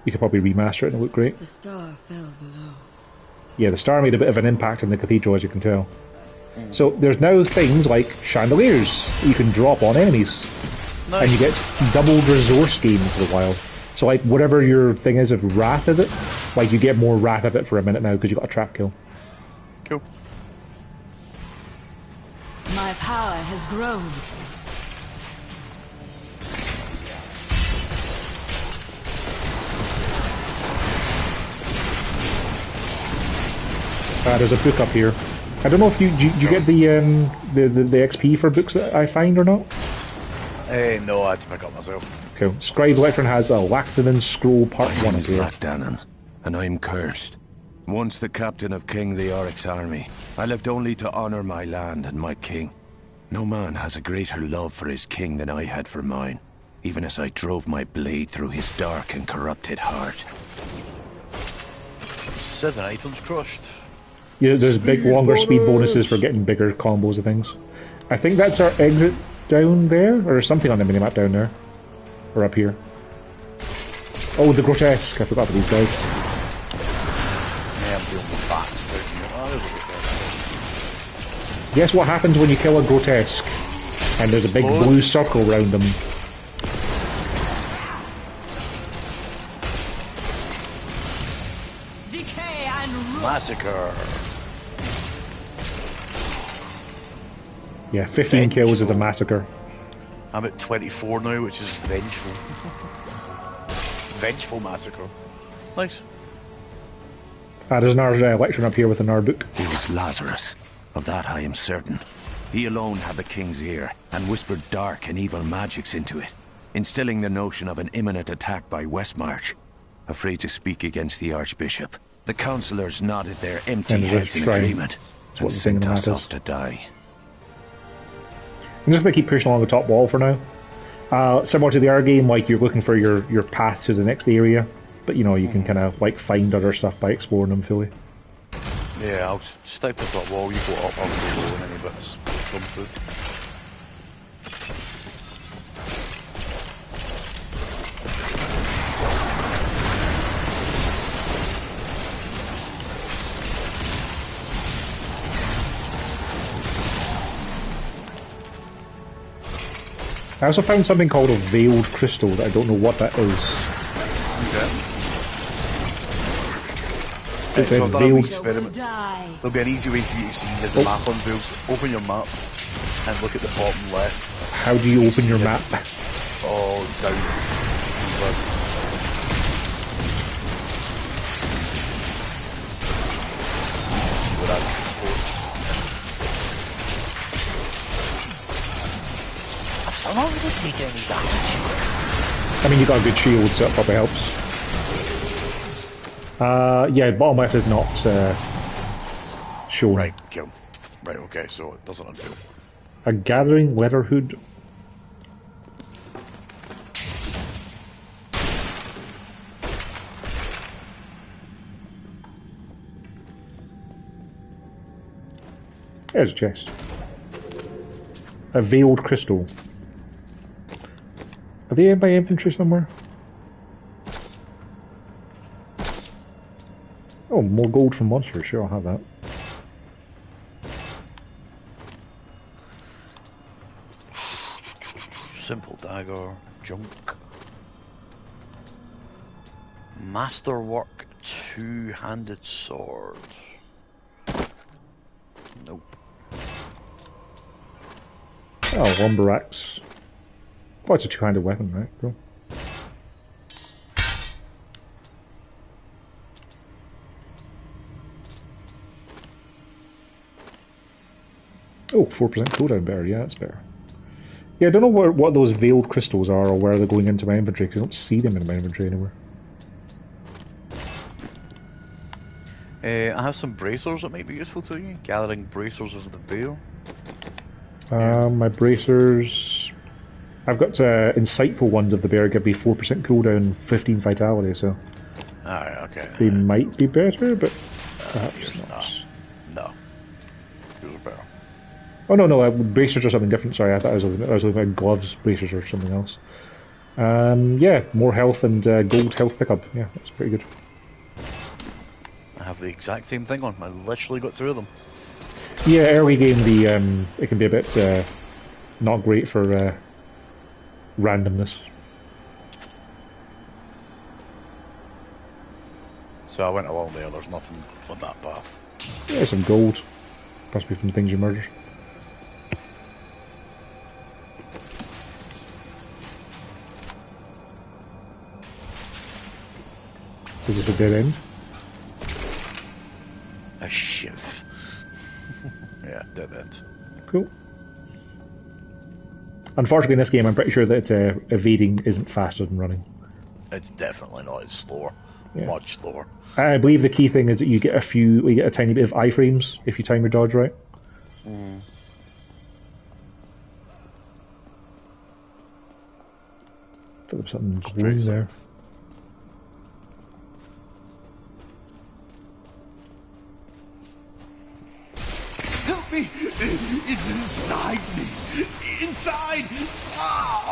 You could probably remaster it and it look great. The star fell below. Yeah, the star made a bit of an impact in the cathedral, as you can tell. So there's now things like chandeliers that you can drop on enemies. Nice. And you get doubled resource gain for a while. So like whatever your thing is of wrath, is it? Like you get more wrath of it for a minute now because you got a trap kill. Cool. My power has grown. There's a book up here. I don't know if you get the XP for books that I find or not. No, I had to pick up myself. Cool. Scribe Lectern has a Lactanin Scroll Part 1 up here. Lactanin, and I'm cursed. Once the captain of King Leoric's army, I lived only to honor my land and my king. No man has a greater love for his king than I had for mine, even as I drove my blade through his dark and corrupted heart. 7 items crushed. Yeah, there's longer speed bonuses for getting bigger combos of things. I think that's our exit down there, or there's something on the minimap down there. Or up here. Oh, the grotesque. I forgot about these guys. Yeah, I'm dealing with bats down here. Oh, there's a grotesque. Guess what happens when you kill a grotesque? And there's a big blue circle around them. Decay and massacre. Yeah, 15 kills of the massacre. I'm at 24 now, which is vengeful. Vengeful massacre. Nice. There's another lectern up here with an book. It was Lazarus. Of that I am certain. He alone had the king's ear, and whispered dark and evil magics into it, instilling the notion of an imminent attack by Westmarch. Afraid to speak against the Archbishop, the councillors nodded their empty heads in agreement, and sent us off to die. I'm just going to keep pushing along the top wall for now. Similar to the other game, like you're looking for your path to the next area, but you can kind of like find other stuff by exploring them fully. Yeah, I'll stick to the top wall, you go up, I'll go below and any bits come through. I also found something called a veiled crystal that I don't know what that is. Okay. It's so a I've done veiled... a wee experiment. There'll be an easy way for you to see the map unveils. Open your map and look at the bottom left. How do you open your map? Oh, down. See what I'm looking for. I'm not really taking any damage. I mean, you got a good shield, so that probably helps. Yeah, bottom left is not shown. Right, kill. Right, okay, so it doesn't unveil. A gathering leather hood. There's a chest. A veiled crystal. Are they in my inventory somewhere? Oh, more gold from monsters. Sure, I'll have that. Simple dagger, junk. Masterwork two-handed sword. Nope. Oh, lumber axe. Oh, it's a two-handed weapon, right? Cool. Oh, 4% cooldown better. Yeah, that's better. Yeah, I don't know what those veiled crystals are or where they're going into my inventory because I don't see them in my inventory anywhere. I have some bracers that might be useful to you. Gathering bracers of the veil. My bracers... I've got insightful ones of the bear give me 4% cooldown, 15 vitality, so... Alright, okay. They might be better, but perhaps not. No. Those are better. Oh no, bracers are something different, sorry, I thought I was looking at gloves, bracers or something else. Yeah, more health and gold health pickup, yeah, that's pretty good. I have the exact same thing on, I literally got 2 of them. Yeah, early game it can be a bit not great for randomness. So I went along there, there's nothing on that path. Yeah, some gold. Must be from things you murdered. Is this a dead end? A shiv. Yeah, dead end. Cool. Unfortunately in this game I'm pretty sure that evading isn't faster than running. It's definitely not, it's slower. Yeah. Much slower. I believe the key thing is that you get a tiny bit of iframes if you time your dodge right. Mm. There was something glowing there. Help me! It's inside me! Inside! Ah!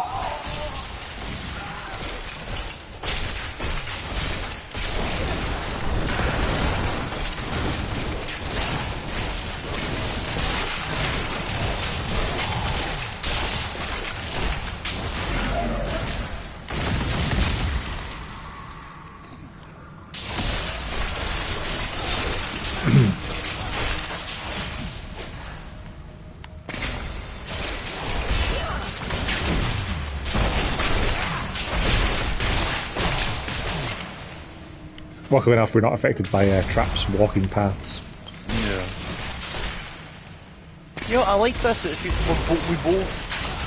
Luckily enough, we're not affected by traps walking paths. Yeah. You know, I like this. We both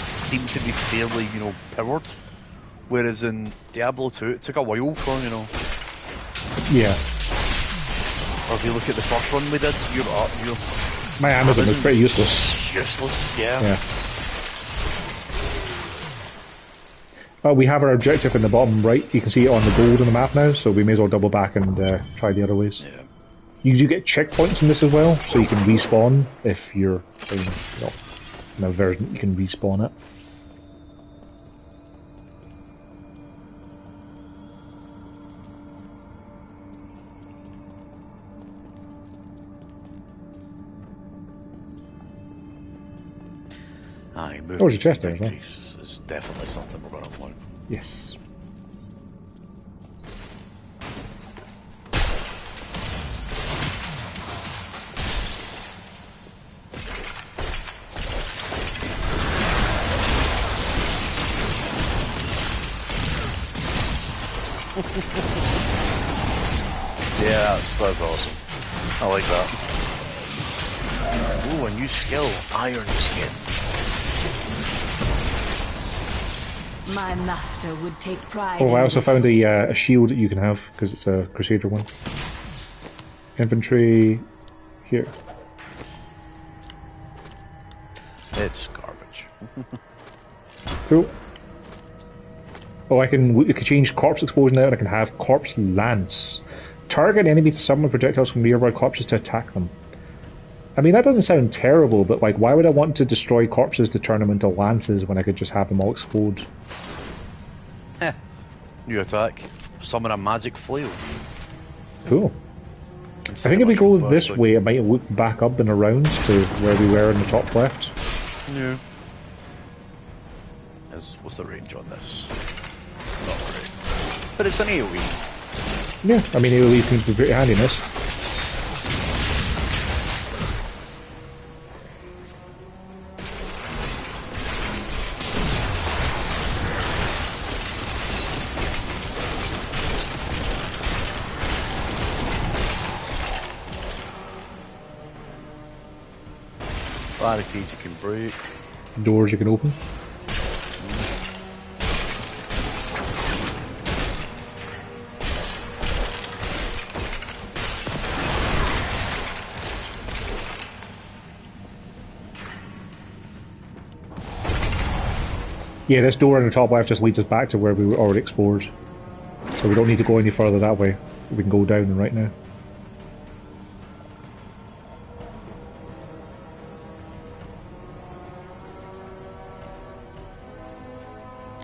seem to be fairly, powered. Whereas in Diablo 2, it took a while for, Yeah. Or if you look at the first run we did, My Amazon was pretty useless. Useless, yeah. We have our objective in the bottom right. You can see it on the gold on the map now, so we may as well double back and try the other ways. Yeah. You do get checkpoints in this as well, so you can respawn if you're in a version you can respawn it. There's a chest there as well. It's definitely something we're going to want. Yes. Yeah, that's awesome. I like that. Ooh, a new skill, Iron Skin. My master would take pride. Oh, I in also this. found a shield that you can have because it's a Crusader one. Inventory here. It's garbage. Cool. Oh, I can change corpse explosion now, and I can have corpse lance. Target enemy to summon projectiles from nearby corpses to attack them. I mean, that doesn't sound terrible, but like, why would I want to destroy corpses to turn them into lances when I could just have them all explode? Heh. New attack. Summon a magic flail. Cool. I think if we go this way, it might look back up and around to where we were in the top left. Yeah. What's the range on this? Not great. But it's an AoE. Yeah, I mean, AoE seems to be pretty handy in this. Barricades you can break. Doors you can open. Yeah, this door in the top left just leads us back to where we already explored. So we don't need to go any further that way. We can go down right now.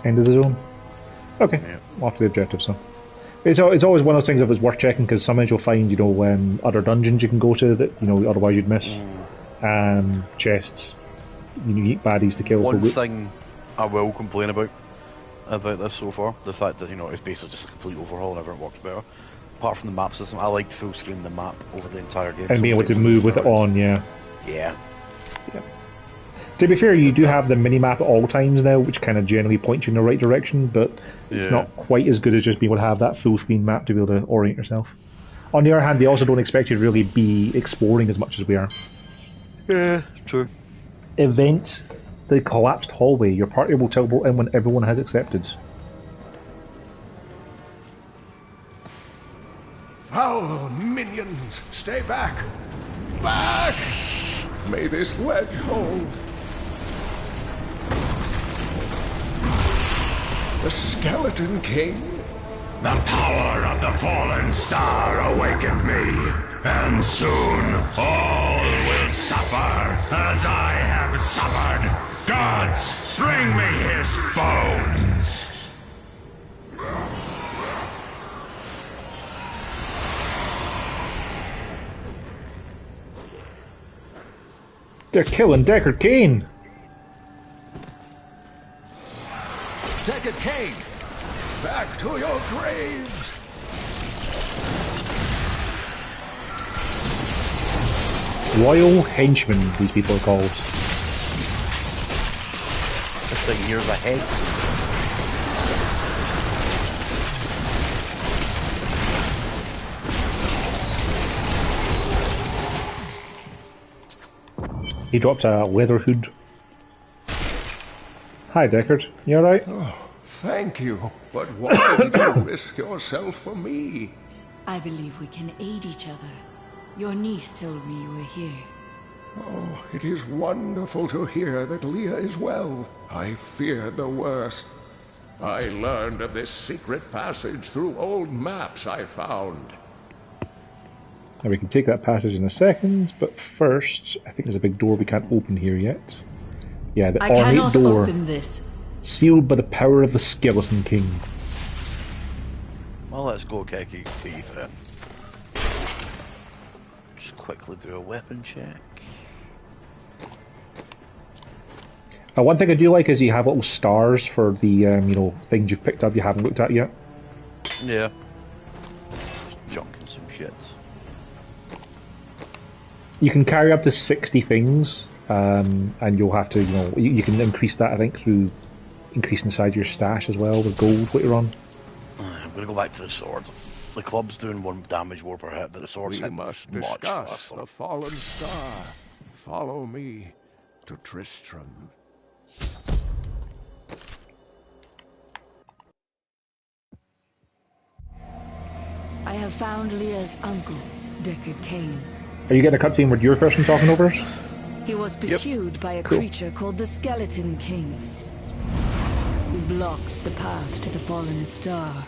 End of the zone. Okay, yeah. Off to the objective, so. It's always one of those things that it's worth checking, because sometimes you'll find, you know, other dungeons you can go to that, you know, otherwise you'd miss. Chests. Unique baddies to kill. One thing I will complain about this so far, the fact that, you know, it's basically just a complete overhaul and everything works better. Apart from the map system, I liked full screen the map over the entire game. And being able to move with it on, yeah. Yeah. To be fair, you do have the mini-map at all times now, which kind of generally points you in the right direction, but it's not quite as good as just being able to have that full-screen map to be able to orient yourself. On the other hand, they also don't expect you to really be exploring as much as we are. Yeah, true. Event the collapsed hallway. Your party will teleport in when everyone has accepted. Foul minions, stay back! Back! May this ledge hold. The Skeleton King? The power of the fallen star awakened me, and soon all will suffer as I have suffered. Gods, bring me his bones! They're killing Deckard Cain! Deckard Cain! Back to your graves! Royal henchmen, these people are called. This thing here's a head. He dropped a leather hood. Hi, Deckard. You alright? Oh, thank you. But why did you risk yourself for me? I believe we can aid each other. Your niece told me you were here. Oh, it is wonderful to hear that Leah is well. I feared the worst. I learned of this secret passage through old maps I found. Now we can take that passage in a second, but first, I think there's a big door we can't open here yet. Yeah, the ornate door. Open this. Sealed by the power of the Skeleton King. Well, let's go Keki's teeth then. Just quickly do a weapon check. One thing I do like is you have little stars for the, you know, things you've picked up you haven't looked at yet. Yeah. Just junking some shit. You can carry up to 60 things, and you'll have to, you know, you can increase that, I think, through increasing the size of your stash as well with gold later on. I'm going to go back to the sword. The club's doing 1 damage more per hit, but the sword's We must discuss the fallen star. Follow me to Tristram. I have found Leah's uncle, Deckard Cain. Are you getting a cutscene with your person talking over us? He was pursued by a creature called the Skeleton King, who blocks the path to the fallen star.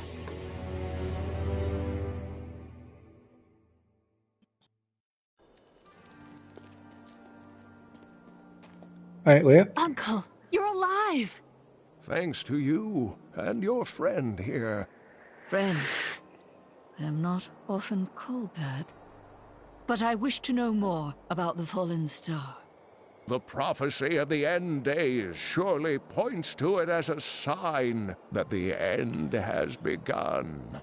Alright, Leia. Uncle, you're alive! Thanks to you and your friend here. Friend. I am not often called that. But I wish to know more about the Fallen Star. The prophecy of the end days surely points to it as a sign that the end has begun.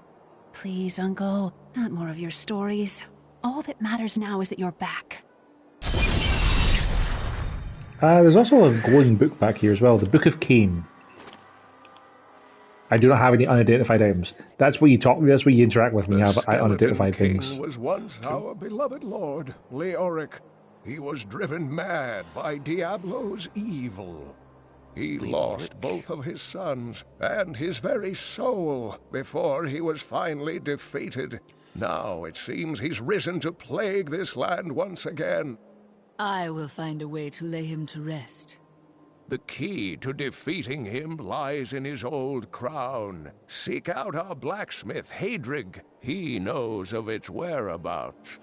Please, Uncle, not more of your stories. All that matters now is that you're back. There's also a glowing book back here as well, the Book of Cain. I do not have any unidentified items. That's where you talk. That's where you interact with me. You have unidentified things. King was once our beloved lord, Leoric. He was driven mad by Diablo's evil. He lost both of his sons and his very soul before he was finally defeated. Now it seems he's risen to plague this land once again. I will find a way to lay him to rest. The key to defeating him lies in his old crown. Seek out our blacksmith, Hadrig. He knows of its whereabouts.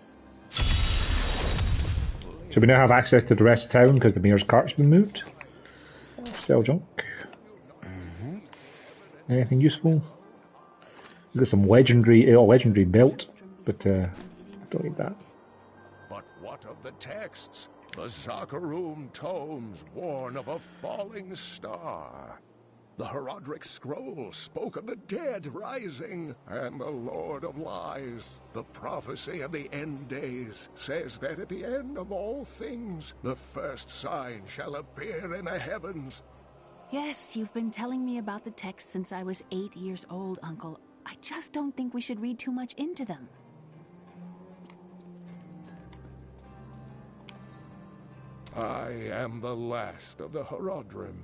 So we now have access to the rest of town because the mayor's cart's been moved. Sell junk. Anything useful? We've got some legendary belt, but don't need that. But what of the texts? The Zakharum tomes warn of a falling star. The Herodric scroll spoke of the dead rising, and the Lord of Lies, the prophecy of the end days, says that at the end of all things, the first sign shall appear in the heavens. Yes, you've been telling me about the texts since I was 8 years old, Uncle. I just don't think we should read too much into them. I am the last of the Herodrim.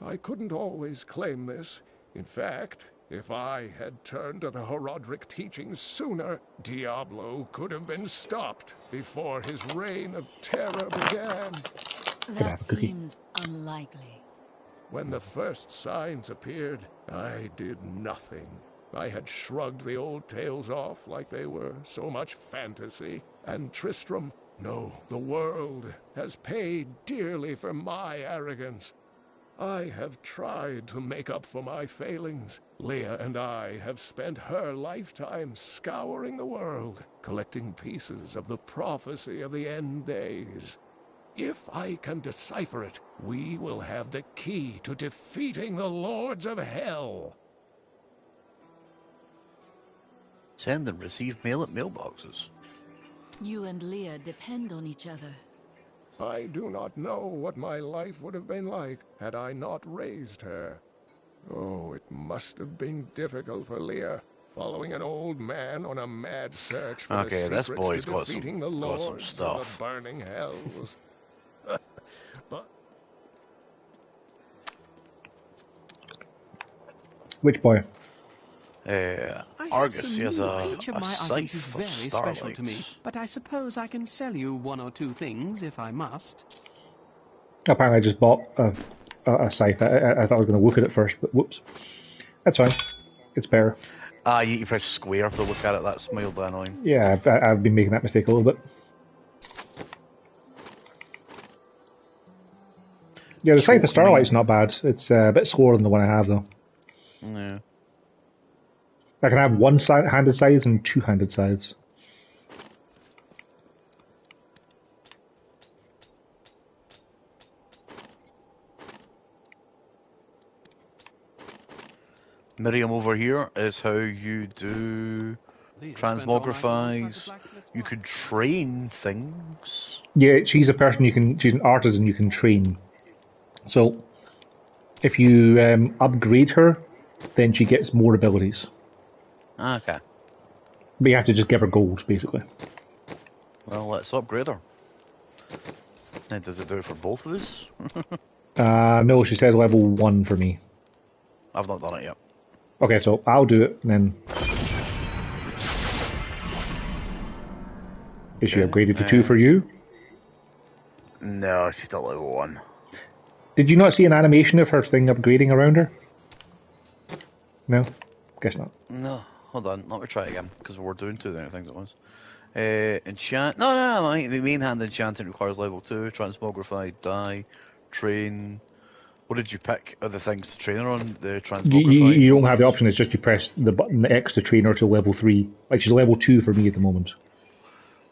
I couldn't always claim this. In fact, if I had turned to the Herodric teachings sooner, Diablo could have been stopped before his reign of terror began. That seems unlikely. When the first signs appeared, I did nothing. I had shrugged the old tales off like they were so much fantasy. And Tristram, no, the world has paid dearly for my arrogance. I have tried to make up for my failings. Leia and I have spent her lifetime scouring the world, collecting pieces of the prophecy of the end days. If I can decipher it, we will have the key to defeating the Lords of Hell. Send and receive mail at mailboxes. You and Leah depend on each other. I do not know what my life would have been like had I not raised her. Oh, it must have been difficult for Leah, following an old man on a mad search for Okay, the this secrets boy's to got defeating some, the got some Lords stuff. of the burning hells. But Which boy? Argus, he has Each of a my scythe items is of very special to me, starlights. but I suppose I can sell you one or two things if I must. Apparently I just bought a scythe. I thought I was going to look at it first, but whoops. That's fine. It's better. You press square to look at it, that's mildly annoying. Yeah, I've been making that mistake a little bit. Yeah, the scythe of Starlight's not bad. It's a bit slower than the one I have, though. Yeah. I can have one-handed scythes and two-handed scythes. Miriam over here is how you do transmogrifies. You could train things. Yeah, she's a person she's an artisan you can train. So, if you upgrade her, then she gets more abilities. Okay. But you have to just give her gold, basically. Well, let's upgrade her. Now, does it do it for both of us? No, she says level 1 for me. I've not done it yet. Okay, so I'll do it, and then... Is she upgraded to 2 for you? No, she's still level 1. Did you not see an animation of her thing upgrading around her? No? Guess not. No, hold on, let me try again, because we're doing 2 different things at once. Enchant... No, the main hand enchanting requires level 2, transmogrify, die, train. What did you pick? Are the things to train her on? The You transmogrifying? don't have the option. It's just you press the button the X to train her to level 3. Like she's level 2 for me at the moment.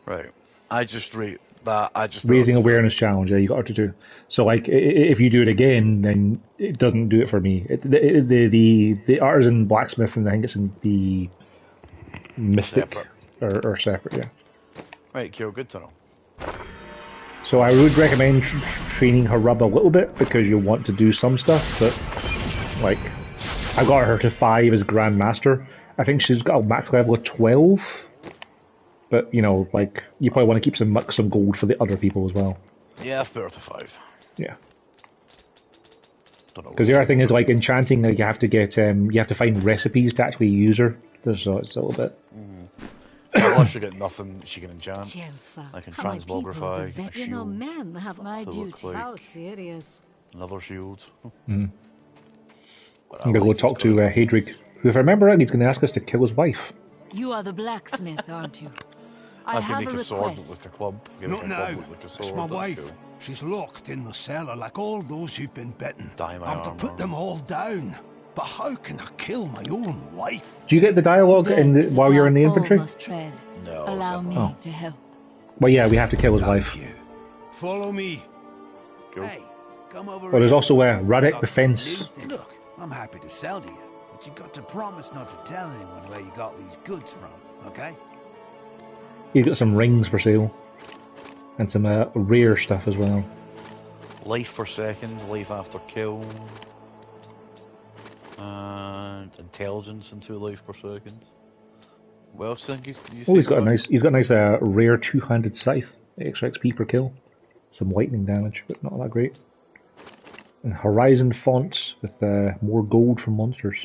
Right. I just rate that. I just Raising awareness challenge. Yeah, you got her to do. So like, if you do it again, then it doesn't do it for me. The artisan blacksmith and I think it's in the mystic are separate. Yeah. Right, Kyo. Good to know. So I would recommend training her up a little bit because you want to do some stuff, but like I got her to 5 as Grandmaster. I think she's got a max level of 12, but you know, like you probably want to keep some gold for the other people as well. Yeah, I've put her to 5. Yeah. Because the other thing is like enchanting, like you have to get you have to find recipes to actually use her. So it's a little bit. Well, she get nothing she can enchant. Chelsea, I can how my people, transmogrify. the A shield. men have my to look duties. like How serious. Another shield. I'm gonna go talk to Hadrig, who, if I remember right, he's going to ask us to kill his wife. You are the blacksmith, aren't you? I can have make a a sword request. look like a club. Not now. Like a sword. It's my That's wife. cool. She's locked in the cellar like all those who've been bitten. Dye my I'm to armor. put them all down. But how can I kill my own wife? Do you get the dialogue while you're in the infantry? No. Allow me to help. Well, yeah, we have to kill his wife. Follow me. Cool. Hey, come over. Well, there's here. also Radek Got the some Fence. new things. Look, I'm happy to sell to you, but you got to promise not to tell anyone where you got these goods from, okay? He's got some rings for sale. And some rare stuff as well. Life per second, life after kill. And intelligence and 2 life per second. What else think he's Got a nice rare 2-handed scythe, extra XP per kill. Some lightning damage, but not that great. And Horizon font with more gold from monsters.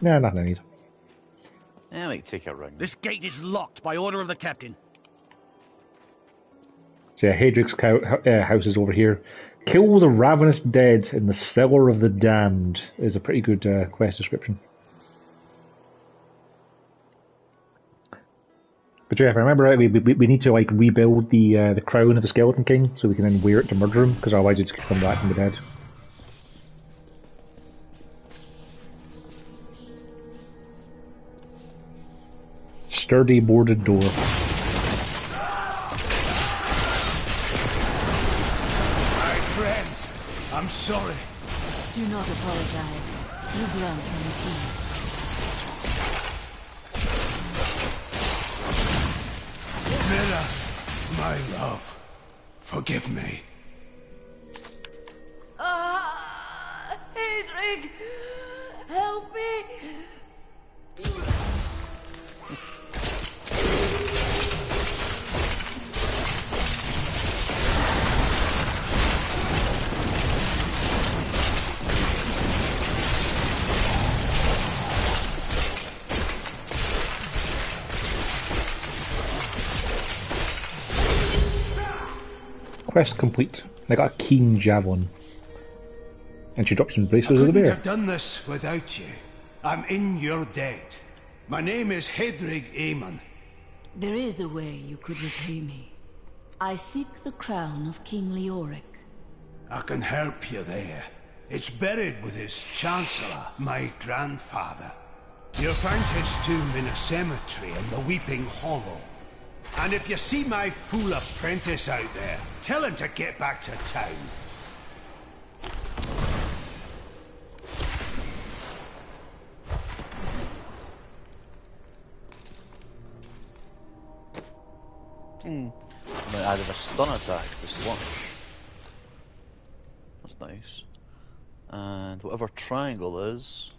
Nah, nothing I need. Yeah, I might take a ring. This gate is locked by order of the captain. So yeah, Hadric's house is over here. Kill the ravenous dead in the cellar of the damned is a pretty good quest description. But yeah, if I remember right, we need to like rebuild the crown of the Skeleton King so we can then wear it to murder him, because otherwise it's going to come back from the dead. Sturdy boarded door. My friends, I'm sorry. Do not apologize. You grant me peace. Mira, my love, forgive me. Hadrig, help me. Quest complete. I got a keen javelin. And she drops some bracelets of the Couldn't bear. have done this without you. I'm in your debt. My name is Hadrig Aemon. There is a way you could repay me. I seek the crown of King Leoric. I can help you there. It's buried with his chancellor, my grandfather. You'll find his tomb in a cemetery in the Weeping Hollow. And if you see my fool apprentice out there, tell him to get back to town. I added a stun attack to Slunch. That's nice. And whatever triangle is,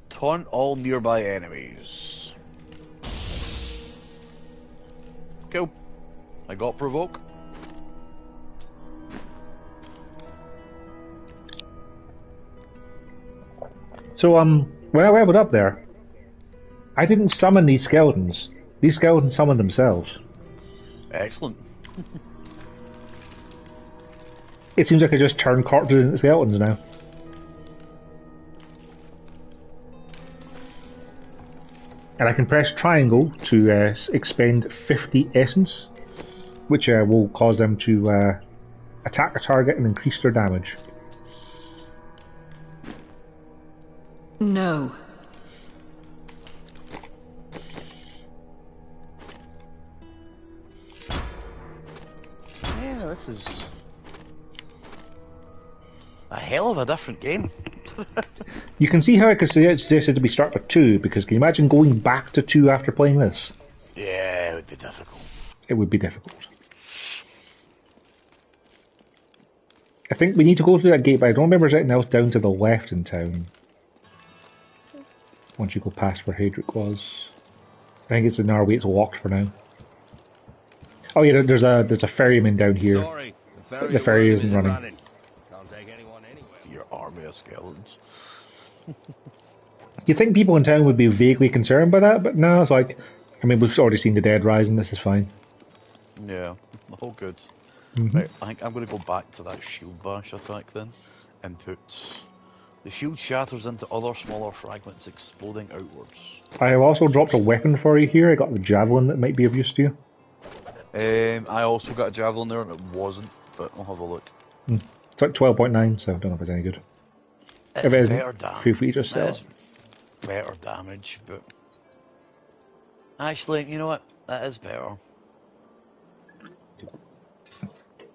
taunt all nearby enemies. Cool. I got provoke. So when I leveled up there, I didn't summon these skeletons. These skeletons summoned themselves. Excellent. It seems like I just turn corpses into skeletons now. And I can press triangle to expend 50 essence, which will cause them to Attack a target and increase their damage. No. Yeah, this is a hell of a different game. You can see how I could suggest it to be start with 2, because can you imagine going back to 2 after playing this? Yeah, it would be difficult. It would be difficult. I think we need to go through that gate, but I don't remember there's anything else down to the left in town. Once you go past where Hadric was. I think it's in our way, it's locked for now. Oh yeah, there's a ferryman down here. Sorry, the ferry isn't running. Can't take anyone anywhere. Your army of skeletons. You'd think people in town would be vaguely concerned by that, but no, it's like, I mean, we've already seen the dead rising, this is fine. Yeah, all good. Mm-hmm. Right, I think I'm going to go back to that shield bash attack then, and put... The shield shatters into other smaller fragments, exploding outwards. I have also dropped a weapon for you here. I got the javelin that might be of use to you. I also got a javelin there and it wasn't, but I'll have a look. It's like 12.9, so I don't know if it's any good. It's if it better isn't, damage. feel free to just sell It's better damage, but... Actually, you know what? That is better.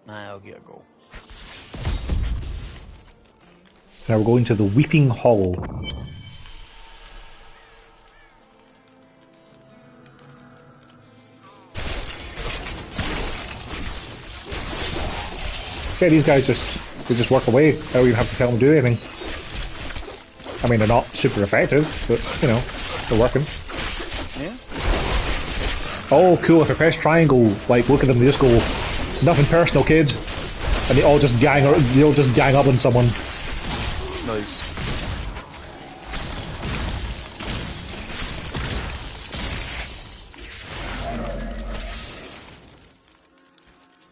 I'll give it a go. Now we're going to the Weeping Hollow. Yeah, these guys just work away. I don't even have to tell them to do anything. I mean, they're not super effective, but, you know, they're working. Yeah. Oh, cool, if I press triangle, like, look at them, they just go, nothing personal, kids. And they all just gang up on someone. Nice.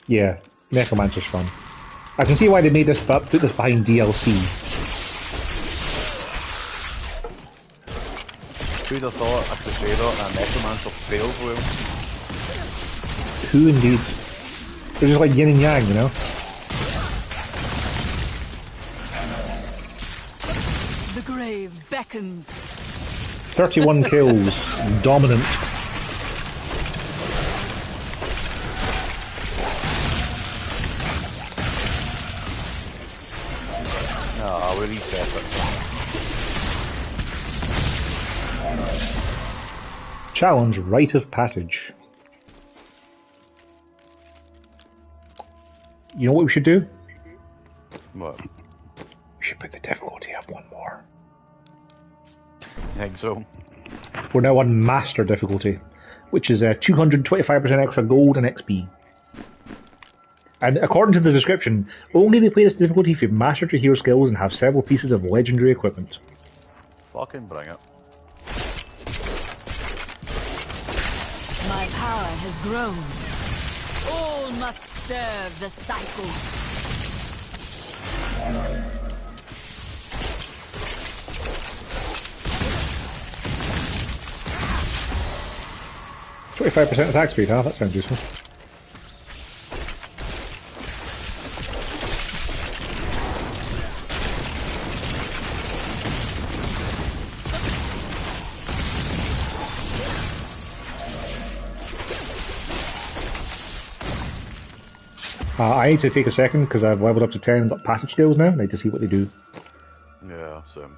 Yeah, Necromancer's fun. I can see why they made this, put this behind DLC. Who'd have thought a Crusader and a Necromancer failed well? Who indeed? They're just like yin and yang, you know? The grave beckons. 31 kills. Dominant. No, we're reset Challenge Rite of Passage. You know what we should do? What? We should put the difficulty up one more. I think so. We're now on Master difficulty, which is 225% extra gold and XP. And according to the description, only they play this difficulty if you've mastered your hero skills and have several pieces of legendary equipment. Fucking bring it. My power has grown. All must serve the cycle. 25% attack speed, huh? That sounds useful. I need to take a second because I've leveled up to 10 and got passive skills now. I need to see what they do. Yeah, same.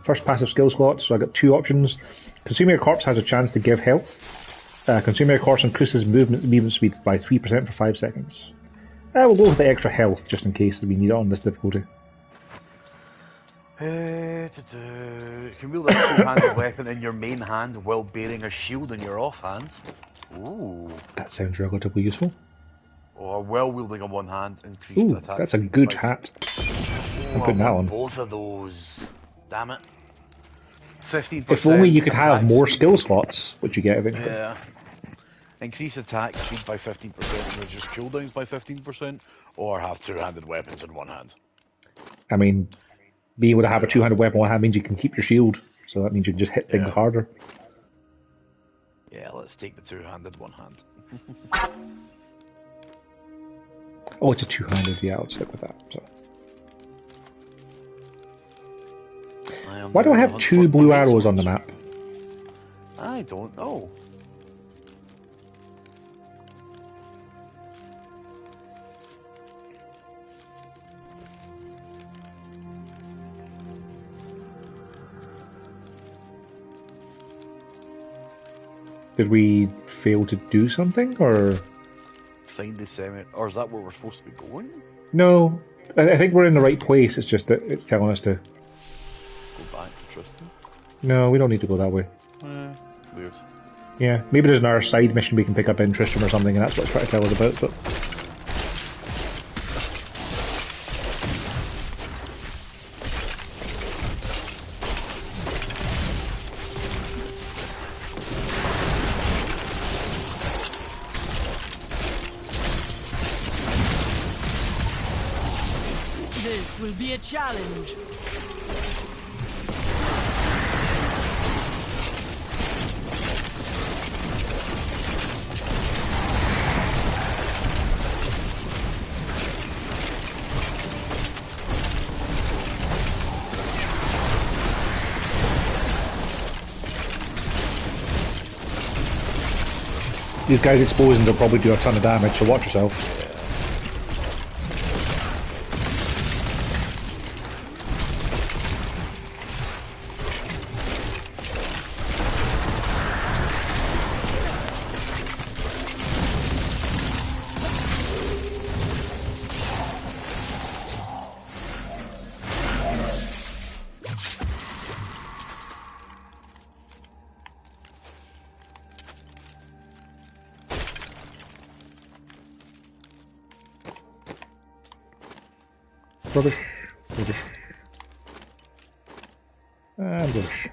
First passive skill slot, so I got two options. Consuming your corpse has a chance to give health. Consuming your corpse increases movement speed by 3% for 5 seconds. We'll go with the extra health just in case we need it on this difficulty. You can wield a two-handed weapon in your main hand while bearing a shield in your offhand. Ooh. That sounds relatively useful. Or while wielding a one hand, increased Ooh, attack. that's a good hat. I'm putting that on. Both of those. Damn it. 15%. If only you could have more skill slots, which you get eventually. Yeah. Increase attack speed by 15% and reduce cooldowns by 15%, or have two-handed weapons in one hand. I mean, being able to have a two-handed weapon in one hand means you can keep your shield, so that means you can just hit things harder. Yeah, let's take the two-handed one hand. Oh, it's a two-handed. Yeah, I'll stick with that. So. Why do I have two blue arrows on the map? I don't know. Did we fail to do something, or...? Find the cemetery, or is that where we're supposed to be going? No, I think we're in the right place, it's just that it's telling us to... Go back to Tristan? No, we don't need to go that way. Weird. Yeah, maybe there's another side mission we can pick up in Tristram or something, and that's what it's trying to tell us about, but... This will be a challenge. These guys exposing will probably do a ton of damage, so watch yourself. Rubbish. Rubbish. And rubbish.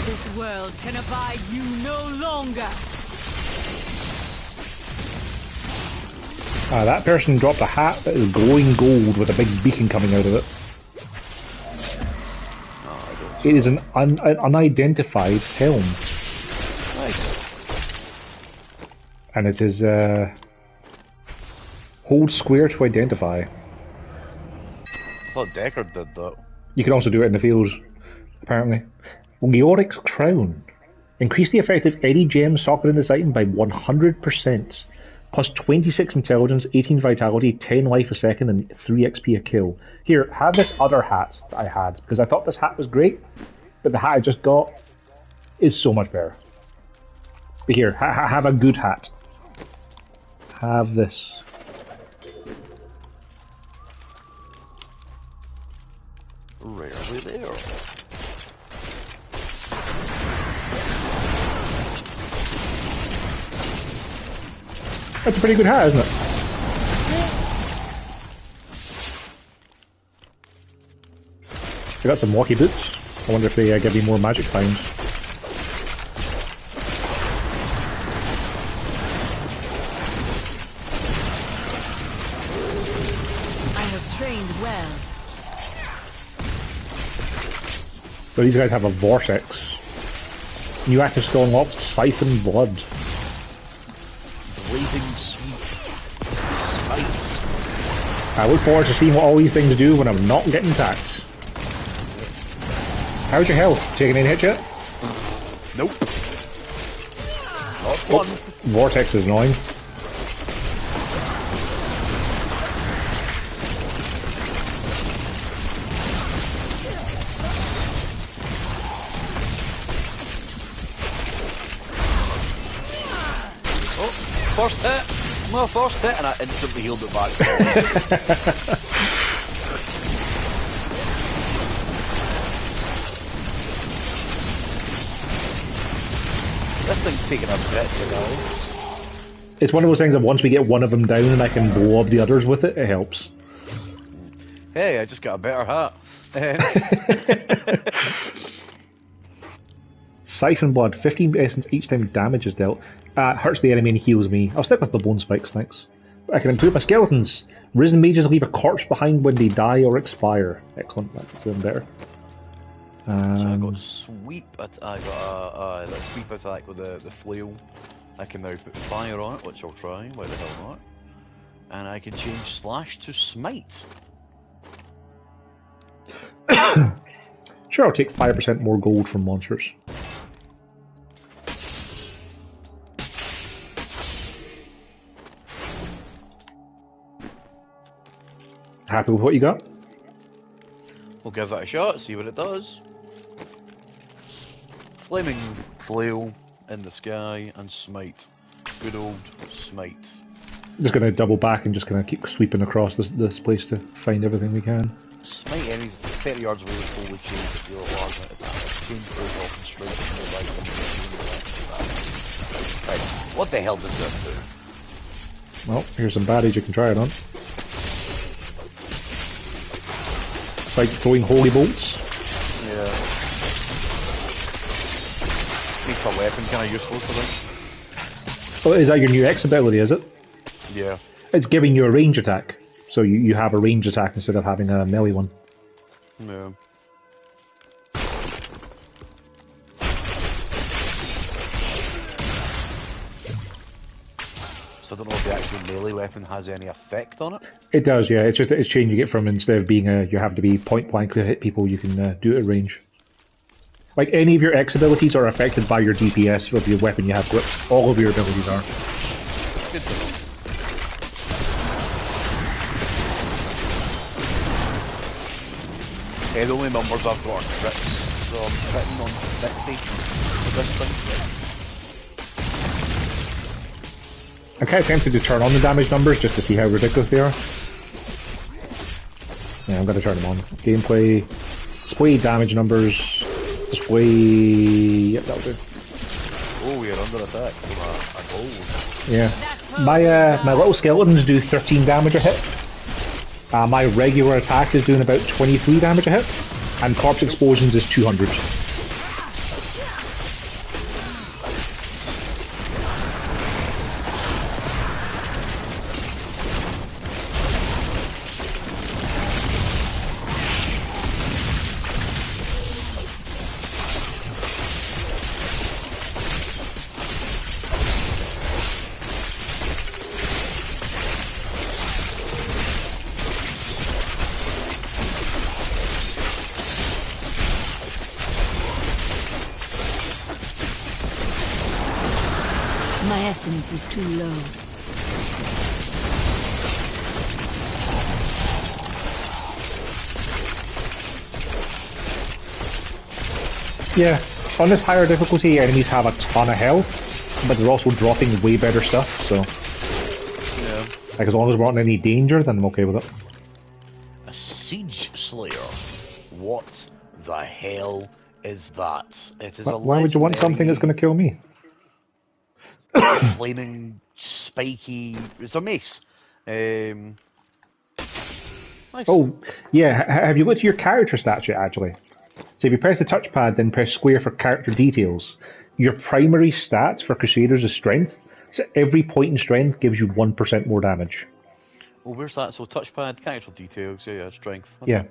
This world can abide you no longer. That person dropped a hat that is glowing gold with a big beacon coming out of it. It is an unidentified helm. Nice. And it is, hold square to identify. I thought Deckard did that. You can also do it in the fields, apparently. Leoric's Crown. Increase the effect of any gem socket in this item by 100%. Plus 26 intelligence, 18 vitality, 10 life a second, and 3 XP a kill. Here, have this other hat that I had, because I thought this hat was great, but the hat I just got is so much better. But here, have a good hat. Have this. Rarely there. That's a pretty good hat, isn't it? I got some walkie boots. I wonder if they give me more magic finds. I have trained well. So these guys have a vortex. New active skill unlocked, Siphon Blood. Blazing sweet spikes. I look forward to seeing what all these things do when I'm not getting attacked. How's your health? Taking any hits yet? Nope. Not one. Vortex is annoying. First hit, my first hit, and I instantly healed it back. This thing's taking a bit to go. It's one of those things that once we get one of them down and I can blow up the others with it, it helps. Hey, I just got a better hat. Siphon Blood, 15 essence each time damage is dealt. Hurts the enemy and heals me. I'll stick with the Bone Spikes, thanks. I can improve my skeletons. Risen mages leave a corpse behind when they die or expire. Excellent, that's even better. So I got sweep. I got that sweep attack with the flail. I can now put fire on it, which I'll try. Why the hell not? And I can change slash to smite. Sure, I'll take 5% more gold from monsters. Happy with what you got? We'll give it a shot, see what it does. Flaming flail in the sky and smite. Good old smite. Just going to double back and just going to keep sweeping across this place to find everything we can. Smite enemies 30 yards away with holy change if you're a large amount of damage. Change goes off and strikes from the right and right. What the hell does this do? Well, here's some baddies you can try it on. It's like throwing holy bolts. Yeah. Makes a weapon kind of useless for them. Oh, is that your new X ability, is it? Yeah. It's giving you a range attack. So you have a range attack instead of having a melee one. Yeah. So I don't know if the actual melee weapon has any effect on it. It does, yeah. It's changing it from instead of being you have to be point blank to hit people, you can do it at range. Like any of your X abilities are affected by your DPS of your weapon you have gripped. All of your abilities are. Good to know. The only numbers I've got are crits, so I'm hitting on 50 for this thing. I'm kind of tempted to turn on the damage numbers just to see how ridiculous they are. Yeah, I'm going to turn them on. Gameplay, display damage numbers, display... Yep, that'll do. Oh, you're under attack from a gold. Yeah. My little skeletons do 13 damage a hit. My regular attack is doing about 23 damage a hit, and corpse explosions is 200. My essence is too low. Yeah, on this higher difficulty, enemies have a ton of health, but they're also dropping way better stuff, so... Yeah. Like, as long as we're not in any danger, then I'm okay with it. A Siege Slayer. What the hell is that? It is a Why would you want something that's going to kill me? flaming, spiky... It's a mace. Nice. Oh, yeah, have you looked at your character stats yet, actually? So if you press the touchpad, then press square for character details. Your primary stats for Crusaders is strength, so every point in strength gives you 1% more damage. Well, where's that? So touchpad, character details, yeah, strength. Yeah.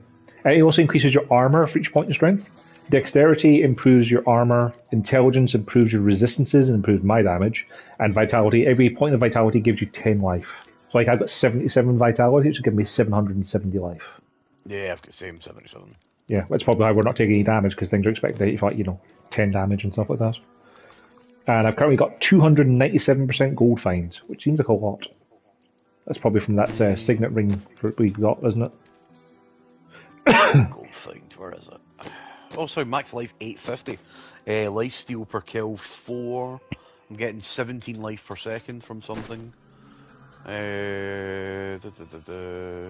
It also increases your armor for each point in strength. Dexterity improves your armor, intelligence improves your resistances and improves my damage, and vitality, every point of vitality gives you 10 life. So like I've got 77 vitality, which would give me 770 life. Yeah, I've got the same 77. Yeah, that's probably why we're not taking any damage, because things are expected to hit you like, 10 damage and stuff like that. And I've currently got 297% gold find, which seems like a lot. That's probably from that signet ring we got, isn't it? Gold find, where is it? Oh, sorry, max life 850. Life steal per kill 4. I'm getting 17 life per second from something.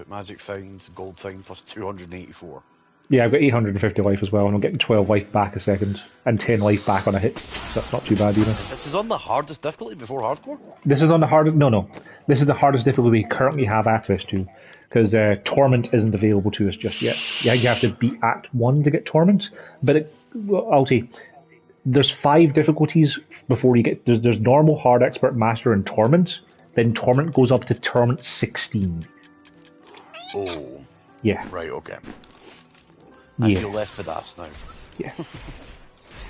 Magic find, gold find plus 284. Yeah, I've got 850 life as well, and I'm getting 12 life back a second, and 10 life back on a hit. So that's not too bad either. This is on the hardest difficulty before hardcore? This is on the hardest... No. This is the hardest difficulty we currently have access to, because Torment isn't available to us just yet. Yeah, you have to beat Act 1 to get Torment, but I'll see. there's 5 difficulties before you get. There's normal, hard, expert, master, and torment. Then torment goes up to torment 16. Oh. Yeah. Right. Okay. I Yeah. feel less badass now. Yes.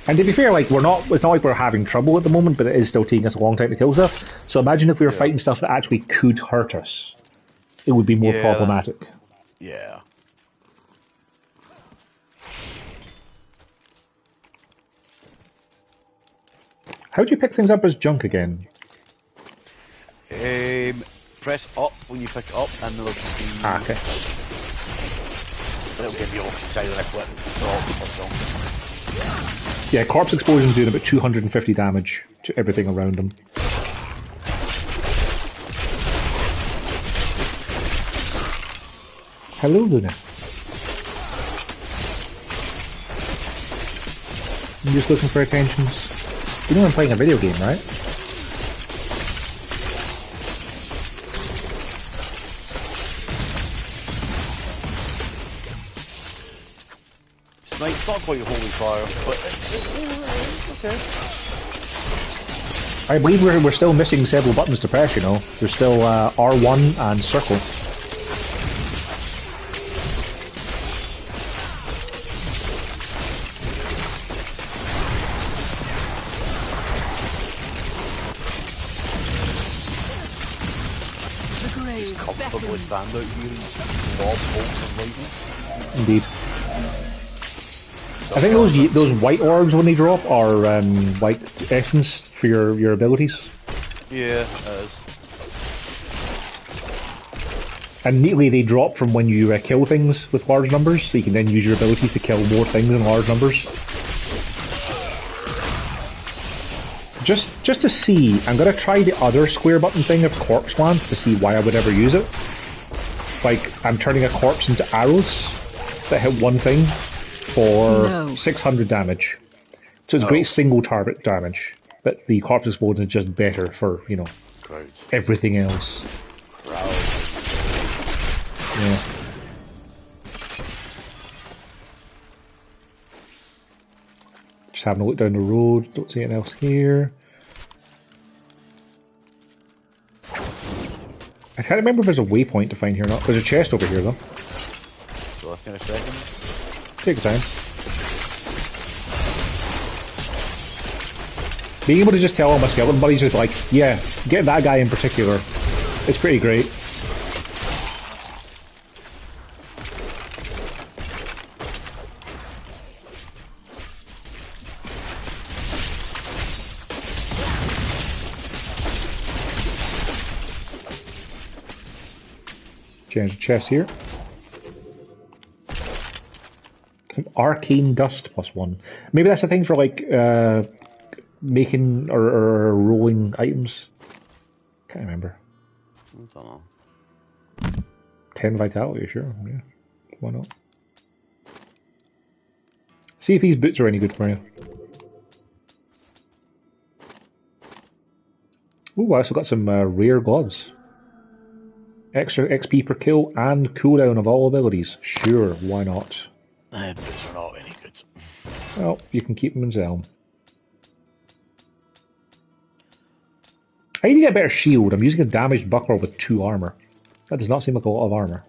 And to be fair, like it's not like we're having trouble at the moment, but it is still taking us a long time to kill stuff. So imagine if we were fighting stuff that actually could hurt us. It would be more problematic. Yeah. How do you pick things up as junk again? Press up when you pick it up, and there'll be. Ah, okay. It'll give you options either if it drops or junk. Yeah, corpse explosions doing about 250 damage to everything around them. Hello, Luna. I'm just looking for attentions. You know I'm playing a video game, right? It's not quite a holy fire, but it's okay. I believe we're still missing several buttons to press, you know. There's still R1 and circle. Just comfortably stand out here and lob bolts and lightning. Indeed. I think those white orbs when they drop are like essence for your abilities. Yeah, it is. And neatly they drop from when you kill things with large numbers, so you can then use your abilities to kill more things in large numbers. Just to see, I'm gonna try the other square button thing of corpse lance to see why I would ever use it. Like, I'm turning a corpse into arrows that hit one thing for 600 damage. So it's great single target damage, but the corpse explosion is just better for, you know, everything else. Yeah. Just having a look down the road, don't see anything else here. I can't remember if there's a waypoint to find here or not. There's a chest over here though. So I finish second. Take your time. Being able to just tell all my skeleton buddies is like, yeah, get that guy in particular. It's pretty great. Change the chest here. Some arcane dust +1. Maybe that's a thing for like making or rolling items. Can't remember. I don't know. 10 vitality, sure. Yeah. Why not? See if these boots are any good for you. Ooh, I also got some rare gloves. Extra XP per kill and cooldown of all abilities. Sure, why not? Boots are not any good. Well, you can keep them and sell them. I need to get a better shield. I'm using a damaged buckler with 2 armor. That does not seem like a lot of armor.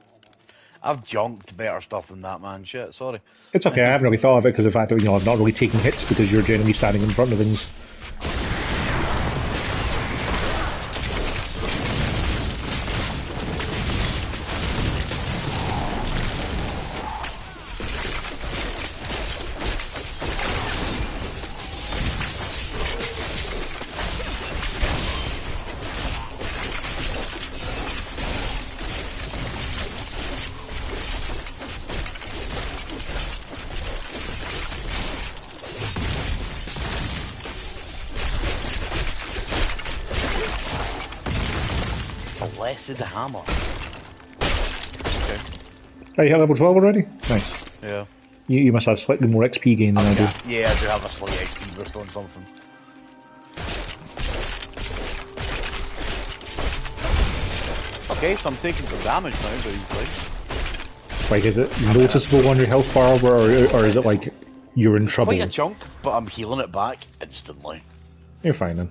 I've junked better stuff than that, man. Shit, sorry. It's okay, I haven't really thought of it because of the fact that, you know, I've not really taken hits because you're generally standing in front of things. Blessed hammer. Okay. Are you at level 12 already? Nice. Yeah. You must have slightly more XP gain than I do. Yeah, I do have a slight XP burst on something. Okay, so I'm taking some damage now, very easily. Like, is it noticeable on your health bar, or is it like... You're in trouble. Quite a chunk, but I'm healing it back instantly. You're fine then.